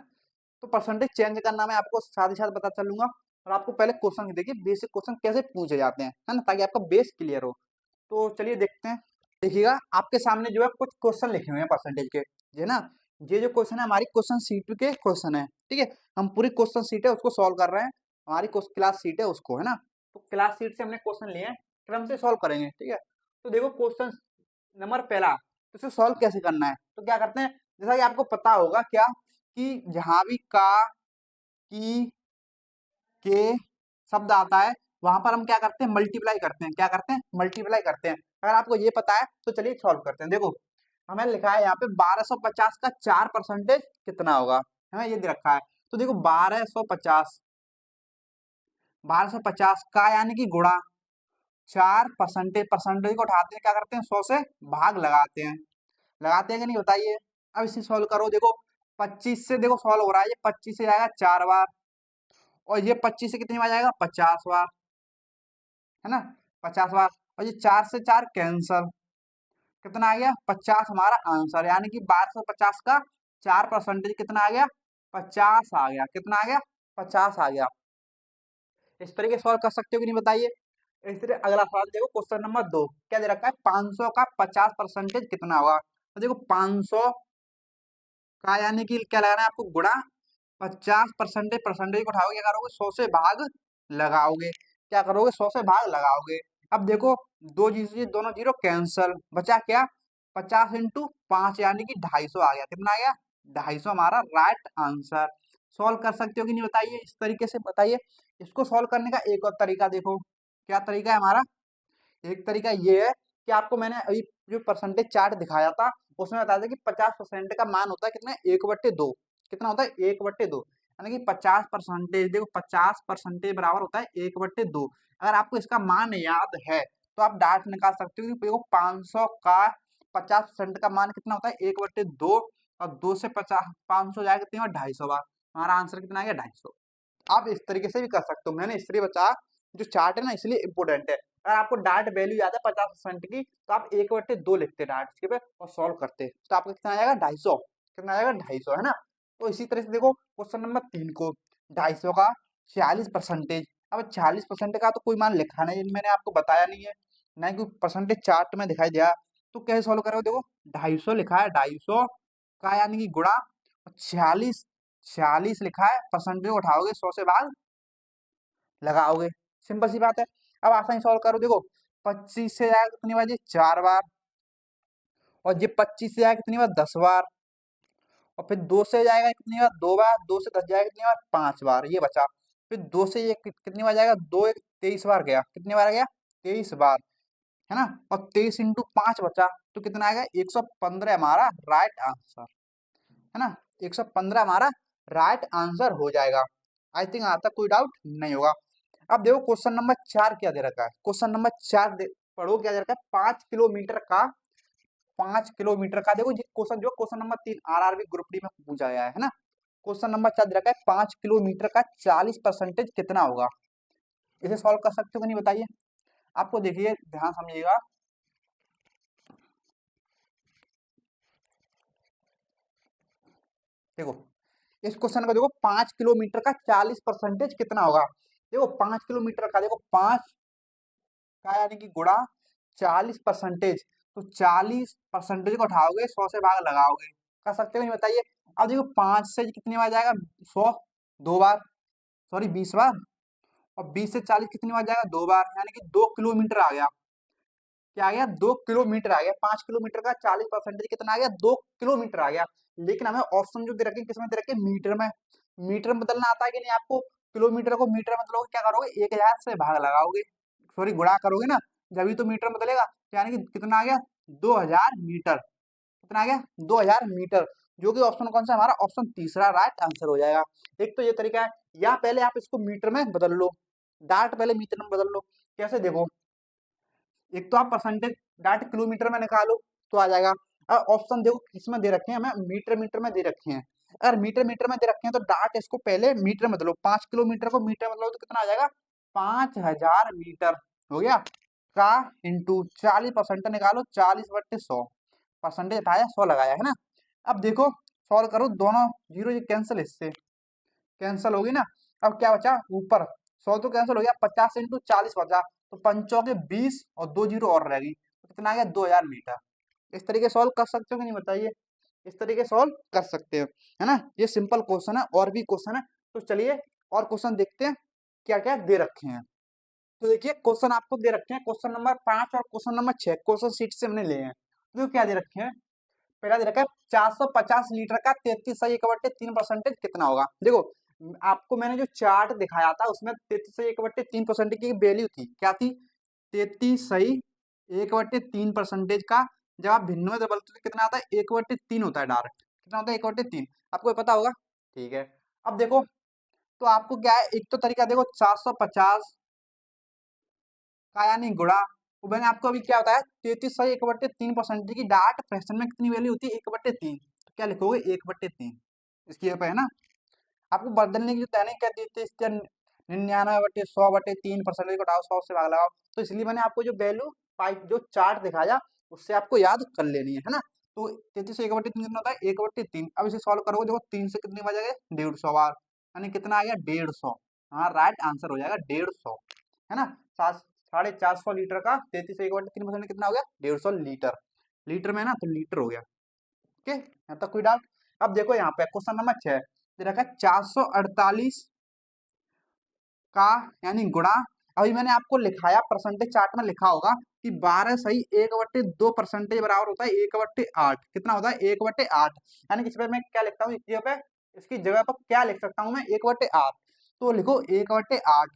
तो परसेंटेज चेंज करना मैं आपको साथ ही साथ बता चलूंगा, और आपको पहले क्वेश्चन देखिए बेसिक क्वेश्चन कैसे पूछे जाते हैं, है ना, ताकि आपका बेस क्लियर हो। तो चलिए देखते हैं। देखिएगा आपके सामने जो है कुछ क्वेश्चन लिखे हुए हैं परसेंटेज के, है ना। ये जो क्वेश्चन है हमारी क्वेश्चन सीट के क्वेश्चन है, ठीक है। हम पूरी क्वेश्चन सीट है उसको सॉल्व कर रहे हैं, हमारी क्लास सीट है उसको, है ना। तो क्लास सीट से हमने क्वेश्चन लिए हैं, क्रम से सॉल्व करेंगे, ठीक है। तो देखो क्वेश्चन नंबर पहला, तो इसे सॉल्व कैसे करना है, तो क्या करते हैं, जैसा कि आपको पता होगा क्या, कि जहां भी का, की, के शब्द आता है, वहां पर हम क्या करते हैं, मल्टीप्लाई करते हैं, क्या करते हैं, मल्टीप्लाई करते हैं। अगर आपको ये पता है तो चलिए सॉल्व करते हैं। देखो हमें लिखा है यहाँ पे 1250 का 4% कितना होगा, हमें ये दे रखा है। तो देखो 1250 का यानी कि गुणा 4%, परसेंटेज को उठाते हैं, क्या करते हैं, 100 से भाग लगाते हैं कि नहीं, बताइए। अब इसे सॉल्व करो, देखो 25 से देखो सॉल्व हो रहा है, ये 25 से जाएगा 4 बार, और ये 25 से कितनी बार जाएगा, 50 बार, है ना, 50 बार। और ये 4 से 4 कैंसल, कितना आ गया, 50 हमारा आंसर, यानी कि 1250 का 4% कितना आ गया, 50 आ गया, कितना आ गया, 50 आ गया। इस तरीके सॉल्व कर सकते हो कि नहीं, बताइए। इस तरह अगला सवाल देखो, क्वेश्चन नंबर 2 क्या दे रखा है, 500 का 50% कितना होगा। तो देखो 500 का यानी कि क्या लगाना है आपको, गुणा 50%, परसेंटेज को उठाओगे, क्या करोगे, 100 से भाग लगाओगे, क्या करोगे, 100 से भाग लगाओगे। अब देखो दो जीरो से दोनों जीरो कैंसल, बचा क्या, 50 × 5 यानी कि 250 आ गया, कितना आ गया, 250 हमारा राइट आंसर। सॉल्व कर सकते हो कि नहीं, बताइए, इस तरीके से बताइए। इसको सॉल्व करने का एक और तरीका देखो, क्या तरीका है हमारा, एक तरीका ये है कि आपको मैंने अभी जो परसेंटेज चार्ट दिखाया था उसमें बताया था कि 50% का मान होता है कितना, 1/2, कितना होता है, 1/2, यानी कि 50%, देखो 50% बराबर होता है 1/2। अगर आपको इसका मान याद है तो आप डायरेक्ट निकाल सकते हो कि देखो 500 का 50% का मान कितना होता है, 1/2, और 2 से 50 500 जाएगा कितनी बार, 250 बार, हमारा आंसर कितना आ गया, 250। आप इस तरीके से भी कर सकते हो, मैंने इस तरीके बचा जो चार्ट है ना इसलिए इंपोर्टेंट है। अगर आपको डार्ट वैल्यू याद है 50% की, तो आप 1/2 लिखते डार्ट के पे और सॉल्व करते, तो आपका कितना आ जाएगा 250, कितना आएगा 250, है ना। तो इसी तरह से देखो क्वेश्चन नंबर 3 को 250 का 46%। अब 46% का तो कोई मान लिखा नहीं, मैंने आपको बताया नहीं है, ना कोई परसेंटेज चार्ट में दिखाई दिया, तो कैसे सॉल्व करोगे। देखो 250 लिखा है, 250 का यानी कि गुणा 46, 46 लिखा है, परसेंटेज उठाओगे 100 से भाग लगाओगे, सिंपल सी बात है। अब आसानी सॉल्व करो, देखो 25 से जाएगा कितनी बार, 4 बार, और ये 25 से जाएगा कितनी बार, 10 बार, और फिर 2 से जाएगा कितनी बार, 2 बार, 2 से 10 जाएगा कितनी बार, 5 बार, ये बचा। फिर 2 से ये कितनी बार जाएगा, 2 एक 23 बार गया, कितनी बार गया 23 बार, है ना। और 23 इंटू 5 बचा, तो कितना आएगा 115 हमारा राइट आंसर, है ना। 115 हमारा राइट आंसर हो जाएगा। आई थिंक आज तक कोई डाउट नहीं होगा। अब देखो क्वेश्चन नंबर 4 क्या दे रखा है, क्वेश्चन नंबर 4 पढ़ो क्या दे रखा है, 5 किलोमीटर का देखो ये क्वेश्चन, जो question number 3 RRB group D में पूछा गया है ना। क्वेश्चन नंबर 4 दे रखा है 5 किलोमीटर का 40% कितना होगा। इसे सॉल्व कर सकते हो कि नहीं बताइए। आपको देखिए ध्यान समझिएगा, देखो इस क्वेश्चन को देखो 5 किलोमीटर का 40% कितना होगा। देखो 5 किलोमीटर का, देखो 5 का यानी कि गुणा 40%, तो 40% को उठाओगे 100 से भाग लगाओगे, कर सकते हो नहीं बताइए। अब देखो 5 से कितनी बार जाएगा 100, 2 बार, सॉरी 20 बार, और 20 से 40 कितनी बार जाएगा 2 बार, यानी कि 2 किलोमीटर आ गया। क्या आ गया 2 किलोमीटर आ गया। 5 किलोमीटर का 40% कितना आ गया, 2 किलोमीटर आ गया। लेकिन हमें ऑप्शन जो दे रखे किसमें दे रखे, मीटर में। मीटर में बदलना आता है कि नहीं आपको। किलोमीटर को मीटर में बदलोगे क्या करोगे, 1000 से भाग लगाओगे, सॉरी गुणा करोगे ना, जब तो मीटर में बदलेगा। यानी कि कितना आ गया 2000 मीटर, कितना आ गया 2000 मीटर, जो कि ऑप्शन कौन सा हमारा, ऑप्शन तीसरा राइट आंसर हो जाएगा। एक तो ये तरीका है, या पहले आप इसको मीटर में बदल लो, डार्ट पहले मीटर में बदल लो। कैसे देखो, एक तो आप परसेंटेज डार्ट किलोमीटर में निकालो तो आ जाएगा। अब ऑप्शन देखो किसमें दे रखे हैं, हमें मीटर मीटर में दे रखे हैं। अगर मीटर मीटर में दे रखे हैं तो डार्ट इसको पहले मीटर में बदलो, 5 किलोमीटर को मीटर में बदलो तो कितना आ जाएगा 5000 मीटर हो गया, का इंटू 40% निकालो, 40/100, परसेंटेज हटाया 100 लगाया, है ना। अब देखो सॉल्व करो, दोनों जीरो ये कैंसिल, इससे कैंसिल होगी ना। अब क्या बचा ऊपर, 100 तो कैंसिल हो गया, 50 इंटू 40 बचा, तो पंचों के 20 और 2 जीरो और रहेगी, तो कितना आ गया 2000 मीटर। इस तरीके सॉल्व कर सकते हो कि नहीं बताइए। इस तरीके सॉल्व कर सकते हो, है ना। ये सिंपल क्वेश्चन है, और भी क्वेश्चन है, तो चलिए और क्वेश्चन देखते हैं क्या क्या दे रखे हैं। तो देखिए क्वेश्चन आपको दे रखे हैं, क्वेश्चन नंबर 5 और क्वेश्चन नंबर 6 क्वेश्चन शीट से हमने लिए हैं। तो क्या दे रखे हैं, पहला दे रखा है 450 लीटर का 33/3% कितना होगा। देखो आपको मैंने जो चार्ट दिखाया था उसमें 33/3% की वैल्यू थी, क्या थी 33/3% का, जब आप भिन्न में बदलते तो कितना आता है 1/3 होता है डायरेक्ट, कितना होता है 1/3, आपको ये पता होगा, ठीक है। अब देखो तो आपको क्या है, एक तो तरीका देखो 450 का यानी गुणा, तो मैंने आपको अभी क्या बताया 33/1/3% की डार्ट फ्रैक्शन में कितनी वैल्यू होती है 1/3, तो क्या लिखोगे 1/3, इसकी यहाँ पे है ना। आपको बदलने की जो तैयारी कर दी थी इसके 99/100/3% को उठाओ 100 से भाग लगाओ, तो इसलिए मैंने आपको जो वैल्यू पाई जो चार्ट दिखाया उससे आपको याद कर लेनी है ना। तो 33/1/3 कितना होता है 1/3। अब इसे सॉल्व करोगे देखो 3 से कितनी बार जाएगा 150 बार, यानी कितना आ गया 150, हाँ राइट आंसर हो जाएगा 150, है ना। 450 लीटर का 33/3% कितना हो गया 150 लीटर, लीटर में है ना तो लीटर हो गया। ओके यहाँ तक कोई डाउट। अब देखो यहाँ पे क्वेश्चन नंबर 6 दे रखा है 448 का यानी गुणा, अभी मैंने आपको लिखाया परसेंटेज चार्ट में लिखा होगा कि 12 सही 1/2 परसेंटेज बराबर होता है 1/8, कितना होता है 1/8, यानी कि इस पे मैं क्या लिखता हूँ, इसकी जगह पे इसकी जगह पर क्या लिख सकता हूँ मैं 1/8, तो लिखो 1/8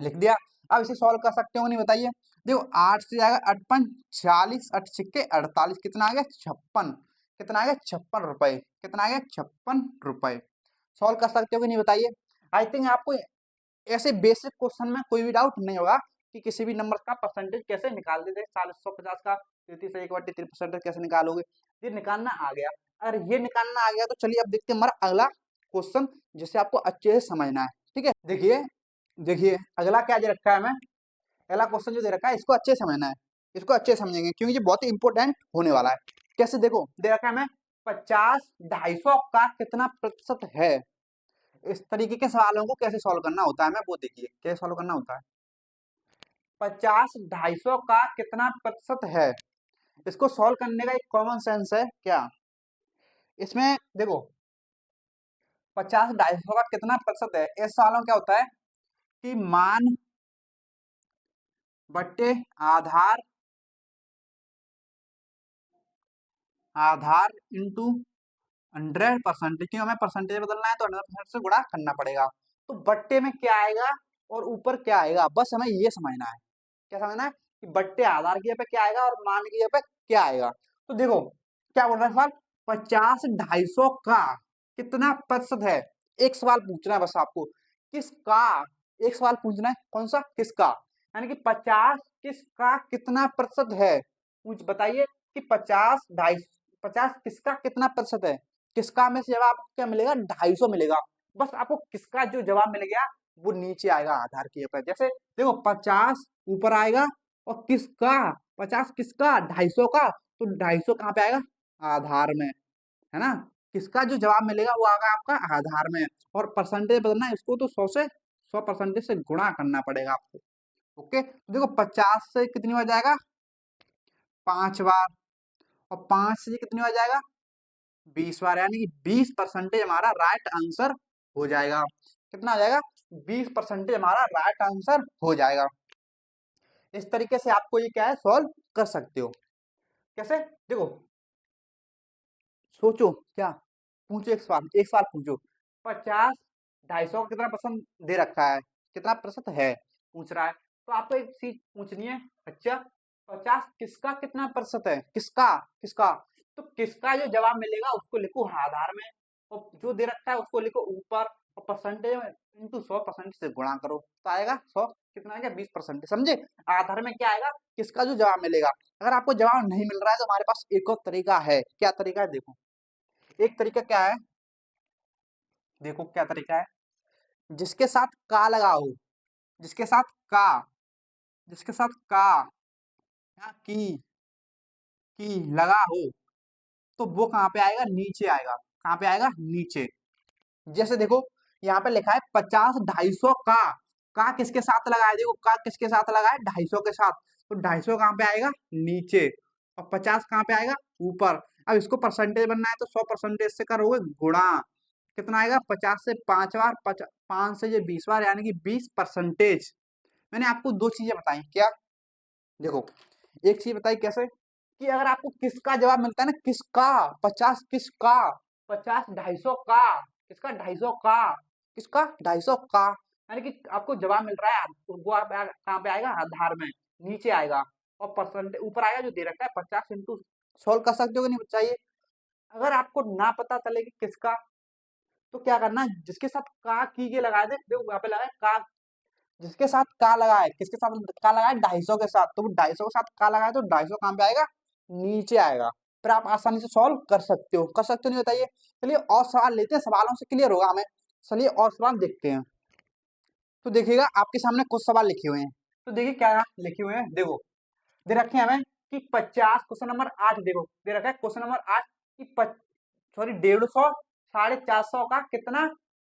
लिख दिया। अब इसे सॉल्व कर सकते हो नहीं बताइए। देखो 8 से जाएगा 58, 40 8 छिक्के 48, कितना आ गया 56, कितना आ गया 56 रुपए, कितना आ गया 56 रुपए। सॉल्व कर सकते हो कि नहीं बताइए। आई थिंक आपको ऐसे बेसिक क्वेश्चन में कोई भी डाउट नहीं होगा कि किसी भी नंबर का परसेंटेज कैसे निकाल देते, 450 का 33/1/3% कैसे निकालोगे, ये निकालना आ गया। अगर ये निकालना आ गया तो चलिए अब देखते हैं हमारा अगला क्वेश्चन जिसे आपको अच्छे से समझना है, ठीक है। देखिए देखिए अगला क्या दे रखा है हमें, अगला क्वेश्चन जो दे रखा है इसको अच्छे से समझना है, इसको अच्छे से समझेंगे क्योंकि ये बहुत ही इंपॉर्टेंट होने वाला है। कैसे, देखो दे रखा है हमें 50 250 का कितना प्रतिशत है। इस तरीके के सवालों को कैसे सॉल्व करना होता है, हमें वो देखिए कैसे सॉल्व करना होता है। 50 250 का कितना प्रतिशत है, इसको सॉल्व करने का एक कॉमन सेंस है क्या, इसमें देखो 50 250 का कितना प्रतिशत है, इस सवालों में क्या होता है कि मान बट्टे आधार, आधार इंटू 100%, क्योंकि हमें परसेंटेज बदलना है तो 100% से गुणा करना पड़ेगा। तो बट्टे में क्या आएगा और ऊपर क्या आएगा, बस हमें ये समझना है। क्या समझना है कि बट्टे आधार की जगह पे क्या आएगा और मान की जगह पे क्या आएगा। तो देखो क्या बोल रहा है सवाल, 50 250 का कितना प्रतिशत है। एक सवाल पूछना है बस आपको, किसका, एक सवाल पूछना है कौन सा, किसका, यानी कि 50 किसका कितना प्रतिशत है। पूछ बताइए कि 50 250 किसका कितना प्रतिशत है। किसका में से जवाब आपको क्या मिलेगा, 250 मिलेगा। बस आपको किसका जो जवाब मिल गया वो नीचे आएगा आधार के ऊपर। जैसे देखो 50 ऊपर आएगा और किसका, 50 किसका 250 का, तो 250 कहाँ पे आएगा, आधार में, है ना। किसका जो जवाब मिलेगा वो आएगा आपका आधार में। और परसेंटेज बदलना है इसको तो 100 से 100% से गुणा करना पड़ेगा आपको। ओके, तो देखो 50 से कितनी बार जाएगा, 5 बार, और 5 से कितनी बार जाएगा, 20 बार, यानी कि 20% हमारा राइट आंसर हो जाएगा। कितना आ जाएगा, 20% हमारा राइट आंसर हो जाएगा। इस तरीके से आपको ये क्या है सॉल्व कर सकते हो। कैसे, देखो सोचो क्या, पूछो एक सवाल पूछो, 50 250 का कितना परसेंट दे रखा है, कितना प्रतिशत है पूछ रहा है, तो आपको एक चीज पूछनी है, अच्छा 50 किसका कितना प्रतिशत है, किसका, किसका, तो किसका जो जवाब मिलेगा उसको लिखो आधार में, और जो दे रखा है उसको लिखो ऊपर, और परसेंटेज इंटू 100% से गुणा करो तो आएगा 100, कितना आएगा 20%, समझे। आधार में क्या आएगा, किसका जो जवाब मिलेगा। अगर आपको जवाब नहीं मिल रहा है तो हमारे पास एक और तरीका है, क्या तरीका है देखो, एक तरीका क्या है, देखो क्या तरीका है, जिसके साथ का लगा हो, जिसके साथ का, जिसके साथ का या की लगा हो, तो वो कहाँ पे आएगा, नीचे आएगा, कहाँ पे आएगा, नीचे। जैसे देखो यहाँ पे लिखा है 50 250 का किसके साथ लगा है, देखो का किसके साथ लगा है, 250 के साथ, तो 250 कहाँ पे आएगा, नीचे, और 50 कहाँ पे आएगा, ऊपर। अब इसको परसेंटेज बनना है तो 100% से करोगे गुणा, कितना आएगा, 50 से 5 बार, 5 से ये 20 बार, यानी कि 20%। मैंने आपको दो चीजें बताई क्या, देखो एक चीज बताई कैसे, कि अगर आपको किसका जवाब मिलता है ना, किसका, 50 किसका, 50 250 का, किसका 250 का, किसका 250 का, यानी कि आपको जवाब मिल रहा है तो वो आप कहाँ पे आएगा, आधार में नीचे आएगा, और परसेंट ऊपर आएगा जो दे रखा है 50 इंटू, सोल्व कर सकते हो कि नहीं बताइए। अगर आपको ना पता चले कि किसका, तो क्या करना है, जिसके साथ का की के लगाए थे, देखो यहाँ पे लगा है का, जिसके साथ का लगा है, किसके साथ का लगा है, 250 के साथ, तो 250 के साथ का लगा है तो 250 कहाँ पे आएगा, नीचे आएगा। फिर आप आसानी से सॉल्व कर सकते हो नहीं बताइए। चलिए और सवाल लेते हैं, सवालों से क्लियर होगा हमें। चलिए और सवाल देखते हैं। तो देखिएगा आपके सामने कुछ सवाल लिखे हुए हैं, तो देखिए क्या लिखे हुए हैं, देखो दे रखे हैं हमें कि 50, क्वेश्चन नंबर 8 देखो दे रखा है क्वेश्चन नंबर 8 कि सॉरी 150 450 का कितना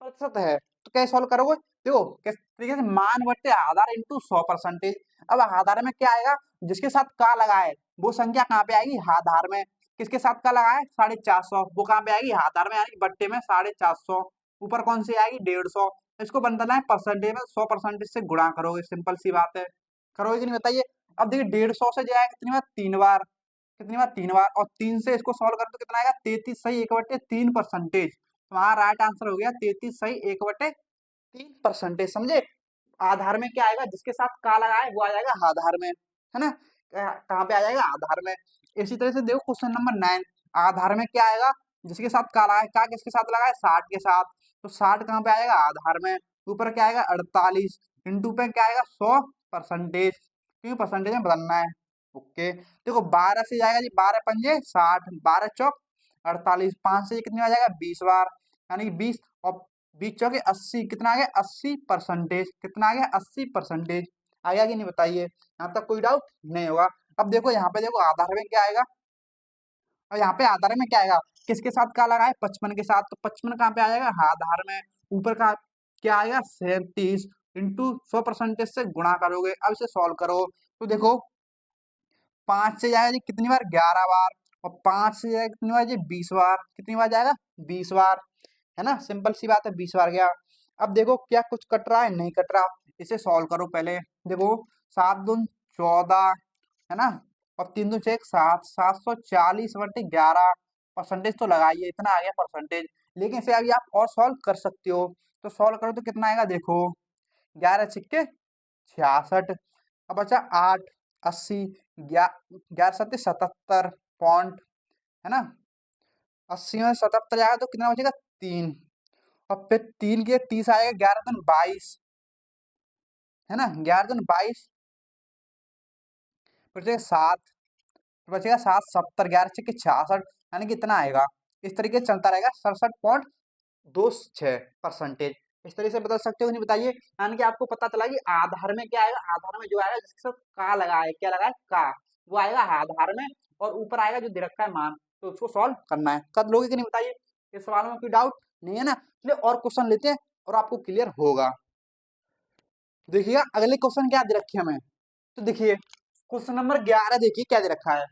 प्रतिशत है, तो कैसे सॉल्व करोगे, देखो किस तरीके से, मान बट्टे आधार इंटू 100%। अब आधार में क्या आएगा, जिसके साथ का लगा है वो संख्या कहाँ पे आएगी, आधार में, किसके साथ का लगा है 450, वो कहाँ पे आएगी, आधार में, यानी कि बट्टे में 450, ऊपर कौन सी आएगी 150। इसको बनता है परसेंटेज में, 100% से गुणा करोगे, सिंपल सी बात है, करोगे कि नहीं बताइए। अब देखिए 150 से जाएगा कितनी बार, 3 बार, कितनी बार 3 बार, और 3 से इसको सॉल्व करो तो कितना आएगा, 33 सही 1/3%। तुम्हारा राइट आंसर हो गया 33 सही 1/3%, समझे। आधार में क्या आएगा, जिसके साथ का लगा है वो आ जाएगा आधार में, है ना, कहाँ पे आ जाएगा, आधार में। इसी तरह से देखो क्वेश्चन नंबर 9, आधार में क्या आएगा, जिसके साथ का लगा है, का किसके साथ लगा है, 60 के साथ, तो 60 कहाँ पे आएगा, आधार में, ऊपर क्या आएगा 48, इंटू पे क्या आएगा 100%, क्योंकि परसेंटेज में बदलना है। ओके, देखो 12 से जाएगा जी, 12 पंजे 60, 12 चौक 48, 5 से कितनी आ जाएगा 20 बार, यानी कि 20, और 20 चौके 80, कितना आ गया 80%, कितना आ गया 80%। आ गया कि नहीं बताइए, यहाँ तक कोई डाउट नहीं होगा। अब देखो यहाँ पे देखो आधार में क्या आएगा, और यहाँ पे आधार में क्या आएगा, किसके साथ का लगा है 55 के साथ, तो 55 कहाँ पे आ जाएगा आधार में, ऊपर का क्या आएगा 37 इंटू 100% से गुणा करोगे। अब इसे सॉल्व करो तो देखो 5 से जाएगा जी कितनी बार 11 बार, और 5 से जाएगा कितनी बार जी 20 बार, कितनी बार जाएगा 20 बार, है ना, सिंपल सी बात है 20 बार गया। अब देखो क्या कुछ कट रहा है, नहीं कट रहा, इसे सॉल्व करो पहले। देखो 7 दून 14, है ना, और 3 दून 6 7, 740/11, परसेंटेज तो लगाइए, इतना आ गया परसेंटेज। लेकिन इसे अभी आप और सॉल्व कर सकते हो, तो सॉल्व करो तो कितना आएगा देखो 11 छिक्के 66, अब बचा 8 80, 11 सत्ते 77 पॉइंट, है ना, 80 में 77 जाएगा तो कितना बचेगा 3, और फिर 3 के 30 आएगा, 11 दूनी 22, है ना, 11 दूनी 22, बचेगा 7, तो बचेगा 7 70, 11 छक्के 66, यानी कि इतना आएगा। इस तरीके से चलता रहेगा 67.26%। इस तरीके से बदल सकते हो नहीं बताइए, यानी कि आपको पता चला कि आधार में क्या आएगा, आधार में जो आएगा जिसके साथ का लगा है, क्या लगा है का, वो आएगा आधार में, और ऊपर आएगा जो दे रखा है मान, तो उसको सॉल्व करना है। कर लोगे कि नहीं बताइए, इस सवाल में कोई डाउट नहीं है ना, चलिए और क्वेश्चन लेते हैं और आपको क्लियर होगा। देखिएगा अगले क्वेश्चन क्या दे रखे हमें, तो देखिए क्वेश्चन नंबर 11 देखिए क्या दे रखा है।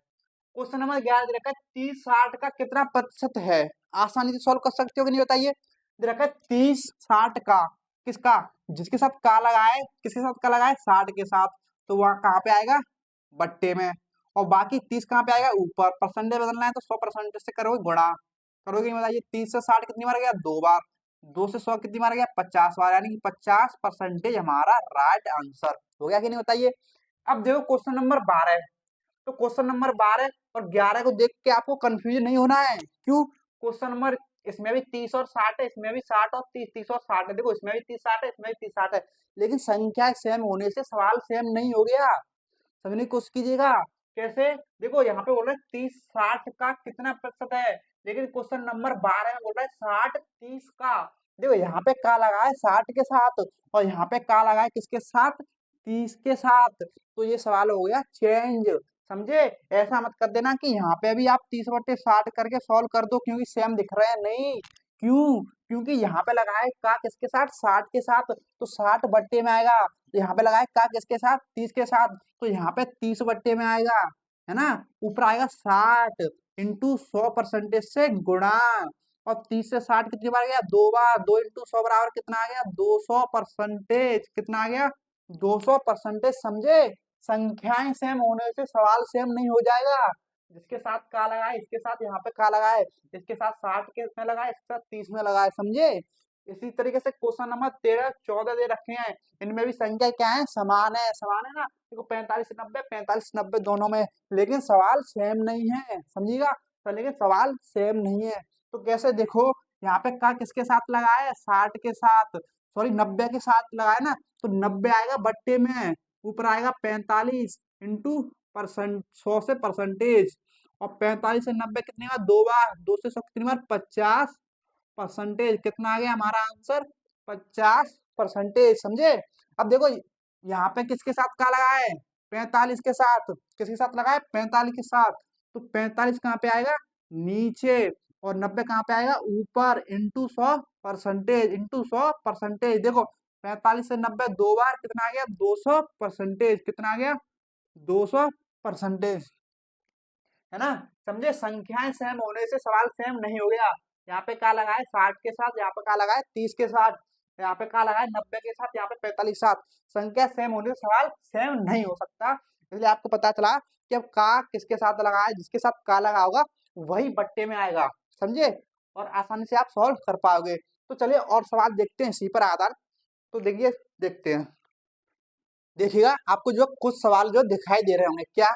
क्वेश्चन नंबर 11 दे रखा है 30 60 का कितना प्रतिशत है, आसानी से सॉल्व कर सकते हो कि नहीं बताइए। दे रखा है 30 60 का, किसका, जिसके साथ का लगा है, किसके साथ का लगा है 60 के साथ, तो वहां कहाँ पे आएगा बट्टे में, और बाकी 30 कहाँ पे आएगा ऊपर, परसेंटेज बदलना है तो 100% से करोगे गुणा, करोगे नहीं बताइए। 30 से 60 कितनी बार गया 2 बार, 2 से 100 कितनी बार गया 50 बार, यानी कि 50% हमारा राइट आंसर हो गया कि नहीं बताइए। अब देखो क्वेश्चन नंबर 12, तो क्वेश्चन नंबर 12 और 11 को देख के आपको कंफ्यूजन नहीं होना है, क्यों, क्वेश्चन नंबर इसमें भी 30 और 60 है, इसमें भी 60 और 30, 30 और 60 है, देखो इसमें भी 30 60 है, इसमें भी 30 60 है, लेकिन संख्या सेम होने से सवाल सेम नहीं हो गया, समझने की कोशिश कीजिएगा। कैसे, देखो यहाँ पे बोल रहे हैं 30 60 का कितना प्रतिशत है, लेकिन क्वेश्चन नंबर 12 में बोल रहा है 60 30 का, देखो यहाँ पे का लगा है 60 के साथ, और यहाँ पे का लगा है किसके साथ 30 के साथ, तो ये सवाल हो गया चेंज, समझे। ऐसा मत कर देना कि यहाँ पे भी आप 30/60 करके सॉल्व कर दो क्योंकि सेम दिख रहे हैं, नहीं, क्यों, क्योंकि यहाँ पे लगा है का किसके साथ 60 के साथ, तो 60 बट्टे में आएगा, तो यहाँ पे लगा है का किसके साथ 30 के साथ, तो यहाँ पे 30 बट्टे में आएगा, है ना, ऊपर आएगा 60 इंटू 100% से गुणा, और 30 से 60 कितनी बार गया 2 बार, 2 इंटू 100 बराबर कितना आ गया 200%, कितना आ गया 200%, समझे। संख्याएं सेम होने से सवाल सेम नहीं हो जाएगा, जिसके साथ का लगा है इसके साथ यहाँ पे का लगा है, इसके साथ 60 के में लगा है, इसके साथ 30 में लगा है, समझे। इसी तरीके से क्वेश्चन नंबर 13 14 दे रखे हैं, इनमें भी संख्या क्या है समान है ना, देखो 45 90 45 90 दोनों में, लेकिन सवाल सेम नहीं है, समझिएगा, तो लेकिन सवाल सेम नहीं है, तो कैसे देखो यहाँ पे का किसके साथ लगा है 60 के साथ, सॉरी 90 के साथ लगाए ना, तो 90 आएगा बट्टे में, ऊपर आएगा 45 इंटू परसेंट 100 से परसेंटेज, और 45 से 90 कितनी बार 2 बार, 2 से 100 कितनी बार 50%, कितना आ गया हमारा आंसर 50%, समझे। अब देखो यहाँ पे किसके साथ का लगा है 45 के साथ, किसके साथ लगा है 45 के साथ, तो 45 कहाँ पे आएगा नीचे, और 90 कहाँ पे आएगा ऊपर, इंटू 100%, देखो 45 से 90 2 बार कितना आ गया 200%, कितना आ गया 200%, है ना, समझे। संख्याएं सेम होने से सवाल सेम नहीं हो गया, यहाँ पे क्या लगा है 60 के साथ, यहाँ पे क्या लगा है 30 के साथ, यहाँ पे क्या लगा है 90 के साथ, यहाँ पे 45 के साथ, संख्या सेम होने से सवाल सेम नहीं हो सकता, इसलिए आपको पता चला कि अब का किसके साथ लगा है, जिसके साथ का लगा होगा वही बट्टे में आएगा, समझे, और आसानी से आप सॉल्व कर पाओगे। तो चलिए और सवाल देखते हैं इसी पर आधार, तो देखिए देखते हैं, देखिएगा आपको जो कुछ सवाल जो दिखाई दे रहे होंगे, क्या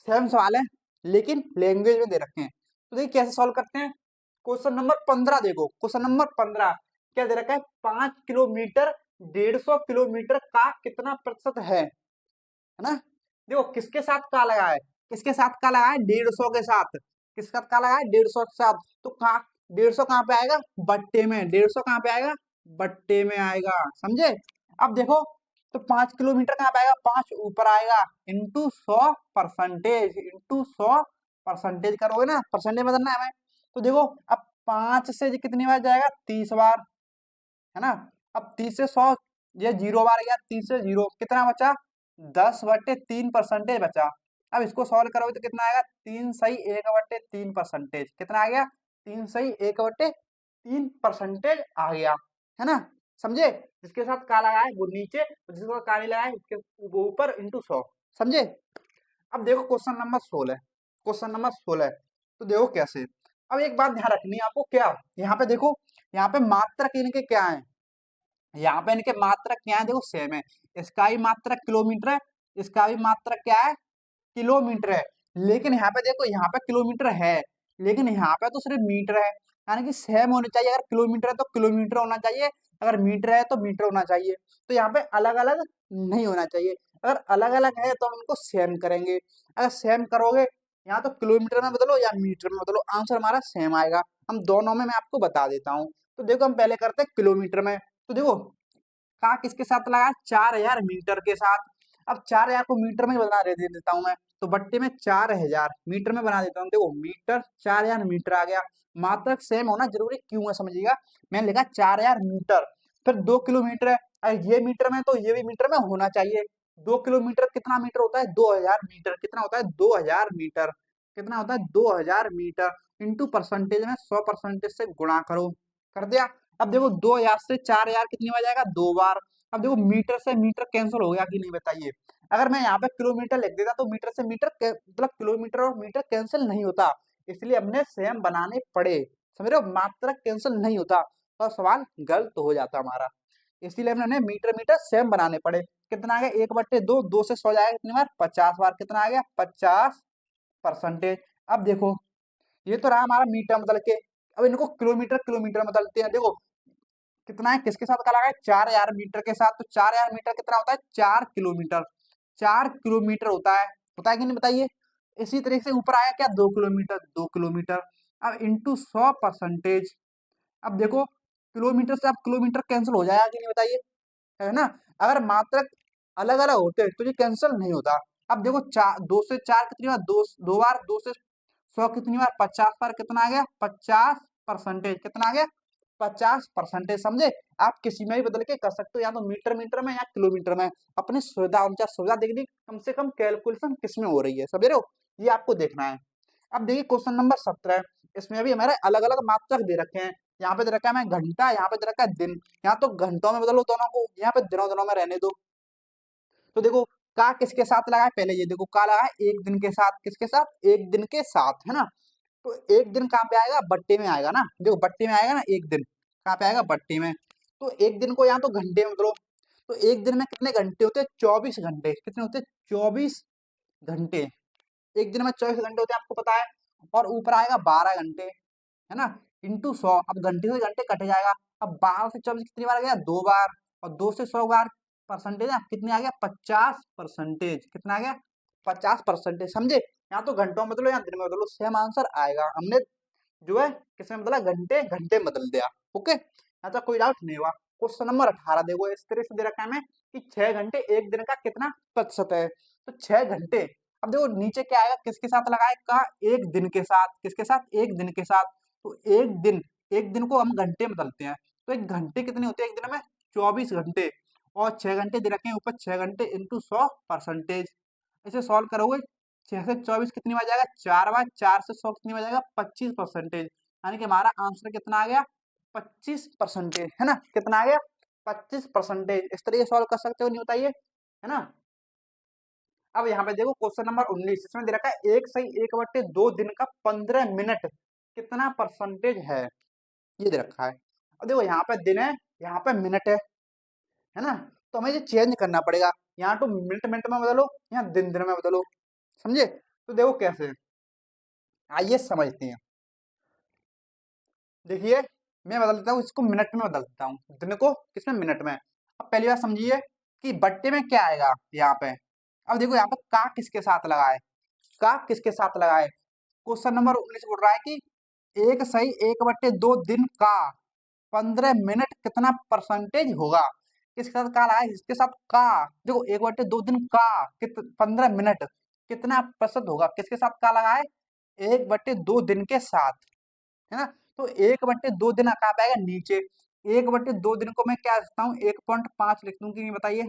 सेम सवाल है लेकिन लैंग्वेज में दे रखे हैं, तो देखिए कैसे सॉल्व करते हैं। क्वेश्चन नंबर 15 देखो, क्वेश्चन नंबर 15 क्या दे रखा है 5 किलोमीटर 150 किलोमीटर का कितना प्रतिशत है ना, देखो किसके साथ का लगा है, किसके साथ का लगा है 150 के साथ, किसके साथ का लगा है 150 के साथ, तो कहा 150 कहाँ पे आएगा बट्टे में, 150 कहाँ पे आएगा बट्टे में आएगा, समझे। अब देखो, तो 5 किलोमीटर कहाँ पे आएगा, 5 ऊपर आएगा, इंटू 100%, इंटू 100% करोगे ना, परसेंटेज बदलना है हमें। तो देखो, अब 5 से ये कितनी बार जाएगा, 30 बार, है ना। अब 30 से 100, ये 0 बार गया, 30 से 0 कितना बचा, 10/3% बचा। अब इसको सॉल्व करोगे तो कितना आएगा, 3 सही 1/3%, कितना आ गया, 3 सही 1/3% आ गया, है ना, समझे। जिसके साथ का लगा है वो नीचे, और जिसके साथ का नहीं लगा है उसके वो ऊपर, इंटू 100, समझे। अब देखो क्वेश्चन नंबर 16, तो देखो कैसे। अब एक बात ध्यान रखनी है आपको, क्या यहाँ पे देखो, यहाँ पे मात्रक इनके क्या है, यहाँ पे इनके मात्रक क्या है, देखो सेम है। इसका भी मात्रक किलोमीटर है, इसका भी मात्रक क्या है, किलोमीटर है। लेकिन यहाँ पे देखो, यहाँ पे किलोमीटर है, लेकिन यहाँ पे तो सिर्फ मीटर है, यानी कि सेम होने चाहिए। अगर किलोमीटर है तो किलोमीटर होना चाहिए, अगर मीटर है तो मीटर होना चाहिए। तो यहाँ पे अलग अलग नहीं होना चाहिए। अगर अलग अलग है तो हम इनको सेम करेंगे। अगर सेम करोगे, यहाँ तो किलोमीटर में बदलो या मीटर में बदलो, आंसर हमारा सेम आएगा। हम दोनों में मैं आपको बता देता हूँ। तो देखो, हम पहले करते हैं किलोमीटर में। तो देखो, का किसके साथ लगा, 4000 मीटर के साथ। अब 4000 को मीटर में बना दे देता हूं मैं, तो बट्टे में 4000 मीटर में बना देता हूँ। देखो, मीटर 4000 मीटर आ गया। मात्रक सेम होना जरूरी क्यों है, समझिएगा। मैंने लिखा 4000 मीटर, फिर 2 किलोमीटर है, अगर ये मीटर में तो ये भी मीटर में होना चाहिए। 2 किलोमीटर कितना मीटर होता है, 2000 मीटर, कितना होता है, 2000 मीटर, कितना होता है, 2000 मीटर, इंटू परसेंटेज में 100% से गुणा करो, कर दिया। अब देखो, 2000 से 4000 कितनी बार जाएगा, 2 बार। अब देखो, मीटर से मीटर कैंसिल हो गया कि नहीं, बताइए। अगर मैं यहाँ पे किलोमीटर लिख देता तो मीटर से मीटर मतलब किलोमीटर और मीटर कैंसिल नहीं होता, इसलिए हमने सेम बनाने पड़े, समझ रहे हो, मात्रक कैंसिल नहीं होता और सवाल गलत हो जाता हमारा। इसलिए हमने मीटर मीटर सेम बनाने पड़े। कितना आ गया, 1/2, 2 से 100 जाएगा कितनी बार, 50 बार, कितना आ गया, 50%। अब देखो, ये तो रहा हमारा मीटर बदल के। अब इनको किलोमीटर किलोमीटर में बदलते हैं। देखो, कितना है, किसके साथ का लगा है, 4000 मीटर के साथ। तो 4000 मीटर कितना होता है, 4 किलोमीटर, 4 किलोमीटर होता है कि नहीं, बताइए। इसी तरीके से ऊपर आया क्या, 2 किलोमीटर, 2 किलोमीटर। अब इंटू 100%। अब देखो, किलोमीटर से अब किलोमीटर कैंसिल हो जाएगा कि नहीं, बताइए, है ना। अगर मात्रक अलग अलग होते तो ये कैंसिल नहीं होता। अब देखो, 2 से 4 कितनी बार, 2 बार, 2 से 100 कितनी बार, 50 बार, कितना आ गया, 50%, कितना आ गया, 50%, समझे। आप किसी में भी बदल के कर सकते हो, या तो मीटर मीटर में या किलोमीटर में, अपनी सुविधा अनुसार सुविधा देखनी, कम से कम कैलकुलेशन किस में हो रही है, समझ रहे हो, ये आपको देखना है। अब देखिए क्वेश्चन नंबर 17, इसमें भी हमारे अलग अलग मात्रक दे रखे हैं। यहाँ पे दे रखा है मैं घंटा, यहाँ पे दे रखा है दिन। यहाँ तो घंटों में बदलो दोनों को, यहाँ पे दिनों दिनों में रहने दो। तो देखो, का किसके साथ लगा है, पहले ये देखो, का लगा है 1 दिन के साथ, किसके साथ, 1 दिन के साथ, है ना। तो 1 दिन कहाँ पे आएगा, बट्टे में आएगा ना, देखो बट्टे में आएगा ना 1 दिन, कहाँ पे आएगा, बट्टे में। तो 1 दिन को यहाँ तो घंटे में बदलो। तो 1 दिन में कितने घंटे होते हैं, 24 घंटे, कितने होते हैं, 24 घंटे। 1 दिन में 24 घंटे होते हैं, आपको पता है। और ऊपर आएगा 12 घंटे, है ना, इंटू 100। अब घंटे से घंटे कट जाएगा। अब 12 से 24 कितनी बार गया, 2 बार। और 2 से 100 बार, परसेंटेज है कितने आ गया, 50%, कितना आ गया, 50%, समझे। यहाँ तो घंटों में बदलो या दिन में बदलो, सेम आंसर आएगा। हमने जो है किसमें बदला, घंटे घंटे में बदल दिया। ओके, ऐसा कोई डाउट नहीं हुआ। क्वेश्चन नंबर 18 देखो, इस तरह से दे रखा है हमें कि 6 घंटे 1 दिन का कितना प्रतिशत है। तो 6 घंटे, अब देखो नीचे क्या आएगा, किसके साथ लगाए का, 1 दिन के साथ, किसके साथ, 1 दिन के साथ। तो 1 दिन, 1 दिन को हम घंटे में बदलते हैं। तो 1 घंटे कितने होते हैं 1 दिन में, 24 घंटे। और 6 घंटे दे रखे हैं ऊपर, 6 घंटे इंटू 100%। इसे सॉल्व करोगे, 6 से 24 कितनी बार जाएगा, 4 बार, 4 से 100 कितनी बार जाएगा, 25%। यानी कि हमारा आंसर कितना आ गया, 25%, है ना, कितना आ गया, 25%। इस तरीके सॉल्व कर सकते हो, नहीं बताइए, है ना। अब यहाँ पे देखो क्वेश्चन नंबर 19, इसमें दे रखा है 1 सही 1/2 दिन का 15 मिनट कितना परसेंटेज है, ये दे रखा है। अब देखो, यहाँ पे दिन है, यहाँ पे मिनट है ना। तो हमें ये चेंज करना पड़ेगा, यहाँ तो मिनट मिनट में बदलो, यहाँ दिन दिन में बदलो, समझे। तो देखो कैसे, आइए समझते हैं। देखिए, मैं बदल देता हूँ इसको, मिनट में बदल देता हूँ, दिन को किसमें, मिनट में। अब पहली बात समझिए कि बट्टे में क्या आएगा यहाँ पे। अब देखो, यहाँ पे का किसके साथ लगाए, का किसके साथ लगाए। क्वेश्चन नंबर 19 बोल रहा है कि 1 सही 1/2 दिन का 15 मिनट कितना परसेंटेज होगा, किसके साथ का लगा है, इसके साथ का, देखो 1/2 दिन का 15 मिनट कितना प्रतिशत होगा, किसके साथ का लगा है, 1/2 दिन के साथ, है ना। तो 1/2 दिन कहाँ पे आएगा, नीचे। 1/2 दिन को मैं क्या लिखता हूँ, 1.5 लिख दूँ कि नहीं बताइए,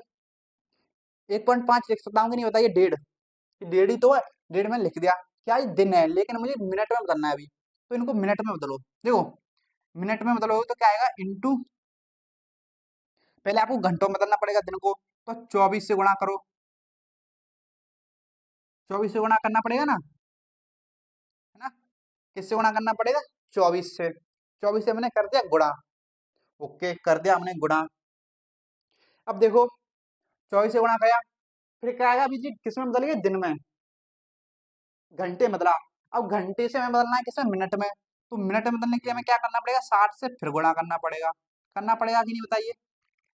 1.5 लिख सकता हूँ कि नहीं बताइए, 1.5, 1.5 ही तो है, 1.5 में लिख दिया। क्या ये दिन है, लेकिन मुझे मिनट में बदलना है अभी, तो इनको मिनट में बदलो। देखो मिनट में बदलोगे तो क्या आएगा, इंटू, पहले आपको घंटों में बदलना पड़ेगा दिन को, तो 24 से गुणा करो, 24 से गुणा करना पड़ेगा ना, है ना। किससे गुणा करना पड़ेगा, 24 से, 24 से हमने कर दिया गुणा, ओके कर दिया हमने गुणा। अब देखो 24 से गुणा किया, फिर क्या आएगा, अभी जी किसमें बदल गया, दिन में, घंटे बदला। अब घंटे से हमें बदलना है किसमें, मिनट में, तो मिनट में बदलने के लिए हमें क्या करना पड़ेगा, 60 से फिर गुणा करना पड़ेगा कि नहीं बताइए,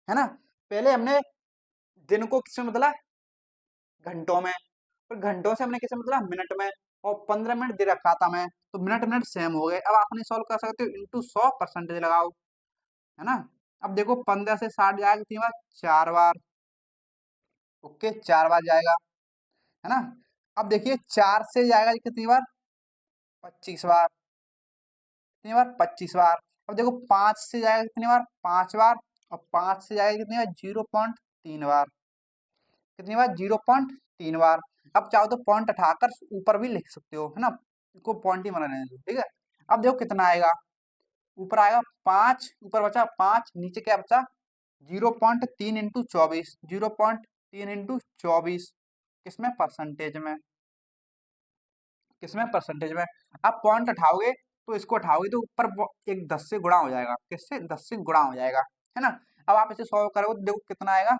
है ना। पहले हमने दिन को किसमें बदला, घंटों में, फिर घंटों से हमने किसमें बदला, मिनट में, और 15 मिनट दे रखा था मैं, तो मिनट मिनट सेम हो गए। अब आपने सॉल्व कर सकते हो, इंटू 100 परसेंटेज लगाओ, है ना। अब देखो 15 से 60 जाएगा कितनी बार, 4 बार, ओके 4 बार जाएगा, है ना। अब देखिए 4 से जाएगा कितनी बार, 25 बार, कितनी बार, 25 बार। अब देखो 5 से जाएगा कितनी बार, 5 बार, और 5 से जाएगा कितनी बार, 0.3 बार, कितनी बार, 0.3 बार। अब चाहो तो पॉइंट उठाकर ऊपर भी लिख सकते हो, है ना, इसको पॉइंट ही बना लेने दो, ठीक है। अब देखो कितना आएगा, ऊपर आएगा 5, ऊपर बचा 5, नीचे क्या बचा, 0.3 × 24, 0.3 × 24, किसमें, परसेंटेज में, किसमें, परसेंटेज में। अब पॉइंट उठाओगे तो इसको उठाओगे तो ऊपर एक 10 से गुणा हो जाएगा, किससे, 10 से गुणा हो जाएगा, है ना। अब आप इसे सॉल्व करोगे तो देखो कितना आएगा,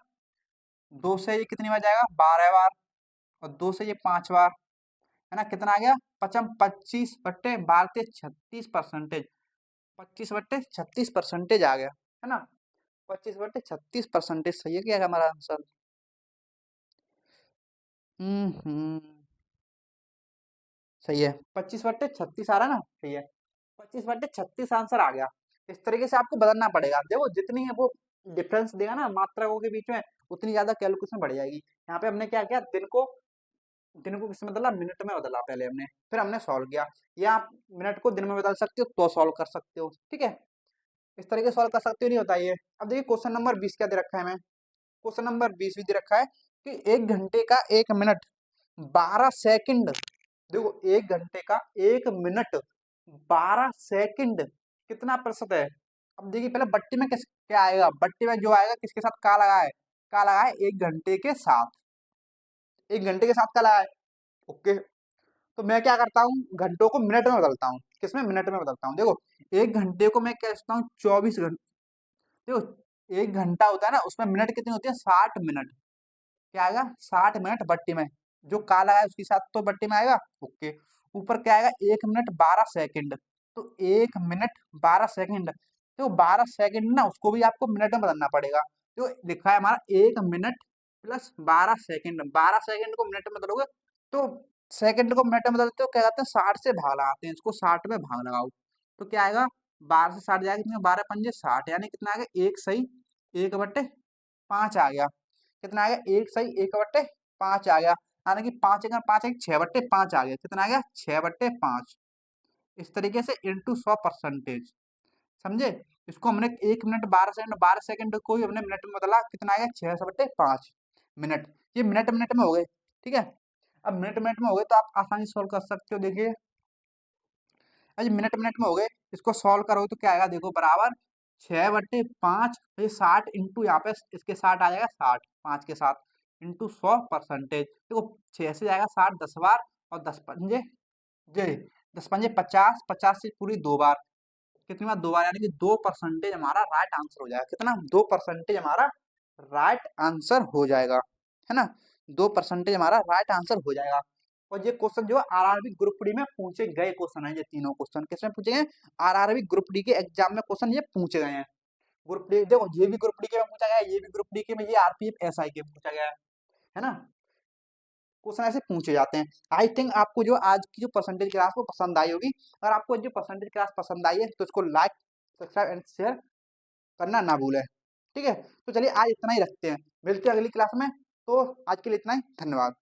2 से ये कितनी बार जाएगा, 12 बार, और 2 से ये 5 बार, है ना, कितना आ गया, पचम 25/12 36%, 25/36% आ गया, है ना, 25/36% सही है क्या हमारा आंसर। हम्म, सही है, 25/36 आ रहा है ना, सही है, 25/36 आंसर आ गया। इस तरीके से आपको बदलना पड़ेगा, देखो जितनी है वो डिफरेंस देगा ना मात्राओं के बीच में, उतनी ज्यादा कैलकुलेशन बढ़ जाएगी। यहाँ पे हमने क्या किया, दिन को किसमें बदला, मिनट में बदला पहले हमने, फिर हमने सॉल्व किया। या आप मिनट को दिन में बदल सकते हो तो सॉल्व कर सकते हो, ठीक है, इस तरीके सॉल्व कर सकते हो, नहीं बताइए। अब देखिए क्वेश्चन नंबर 20 क्या दे रखा है हमें, क्वेश्चन नंबर 20 भी दे रखा है कि 1 घंटे का 1 मिनट 12 सेकंड, देखो 1 घंटे का 1 मिनट 12 सेकंड कितना प्रतिशत है। अब देखिए पहले बट्टी में किस क्या आएगा, बट्टी में जो आएगा किसके साथ का लगा है, का लगा है 1 घंटे के साथ, 1 घंटे के साथ का लगा है, ओके। तो मैं क्या करता हूँ, घंटों को मिनट में बदलता हूँ, किसमें, मिनट में बदलता हूँ। देखो 1 घंटे को मैं क्या कहता हूँ, 24 घंटे, देखो 1 घंटा होता है ना, उसमें मिनट कितने होते हैं, 60 मिनट, क्या आएगा, 60 मिनट बट्टी में, जो काला है उसके साथ तो बट्टी में आएगा, ओके। ऊपर क्या आएगा, 1 मिनट 12 सेकंड, तो 1 मिनट 12 सेकंड, तो 12 सेकंड ना उसको भी आपको मिनट में बदलना पड़ेगा। तो लिखा है हमारा 1 मिनट प्लस 12 सेकंड, 12 सेकंड को मिनट में बदलोगे तो सेकंड को मिनट में बदलते हो क्या कहते हैं, 60 से भाग लगाते हैं, इसको 60 में भाग लगाओ, तो क्या आएगा, 12 से 60 जाएगा कितने, 12×5 = 60, यानी कितना आ गया, 1 सही 1/5 आ गया, कितना आ गया, 1 सही 1/5 आ गया, यानी कि 5 एक 6/5 आ गया, कितना आ गया, 6/5। इस तरीके से × 100%, समझे। इसको हमने 1 मिनट 12 सेकंड, 12 सेकंड को ही हमने मिनट में बदला, कितना आ गया, 6/5 मिनट, ये मिनट मिनट में हो गए, ठीक है। अब मिनट मिनट में हो गए तो आप आसानी से सोल्व कर सकते हो, देखिए अभी मिनट मिनट में हो गए, इसको सॉल्व करोगे तो क्या आएगा, देखो बराबर 6/5, ये 60 इंटू यहाँ पे इसके 60 आ जाएगा, 60 5 के साथ इंटू 100%, देखो 6 से जाएगा 60 10 बार, और 10 पंजे जे 10 पंजे 50, 50 से पूरी 2 बार, कितनी बार, 2 बार, यानी कि 2% हमारा राइट आंसर हो जाएगा, कितना, 2% हमारा राइट आंसर हो जाएगा, है ना, 2% हमारा राइट आंसर हो जाएगा। और ये क्वेश्चन जो है आरआरबी ग्रुप डी में पूछे गए क्वेश्चन है, ये तीनों क्वेश्चन किसमें पूछे गए, आरआरबी ग्रुप डी के एग्जाम में क्वेश्चन ये पूछे गए हैं। ग्रुप डी देखो, ये भी ग्रुप डी के में पूछा गया है, ये भी ग्रुप डी के में, ये आरपीएफ एसआई के में पूछा गया है ना, क्वेश्चन ऐसे पूछे जाते हैं। आई थिंक आपको जो आज की जो परसेंटेज क्लास वो पसंद आई होगी, अगर आपको जो परसेंटेज क्लास पसंद आई है तो इसको लाइक, सब्सक्राइब एंड शेयर करना ना भूलें। ठीक है, तो चलिए आज इतना ही रखते हैं, मिलते हैं अगली क्लास में। तो आज के लिए इतना ही, धन्यवाद।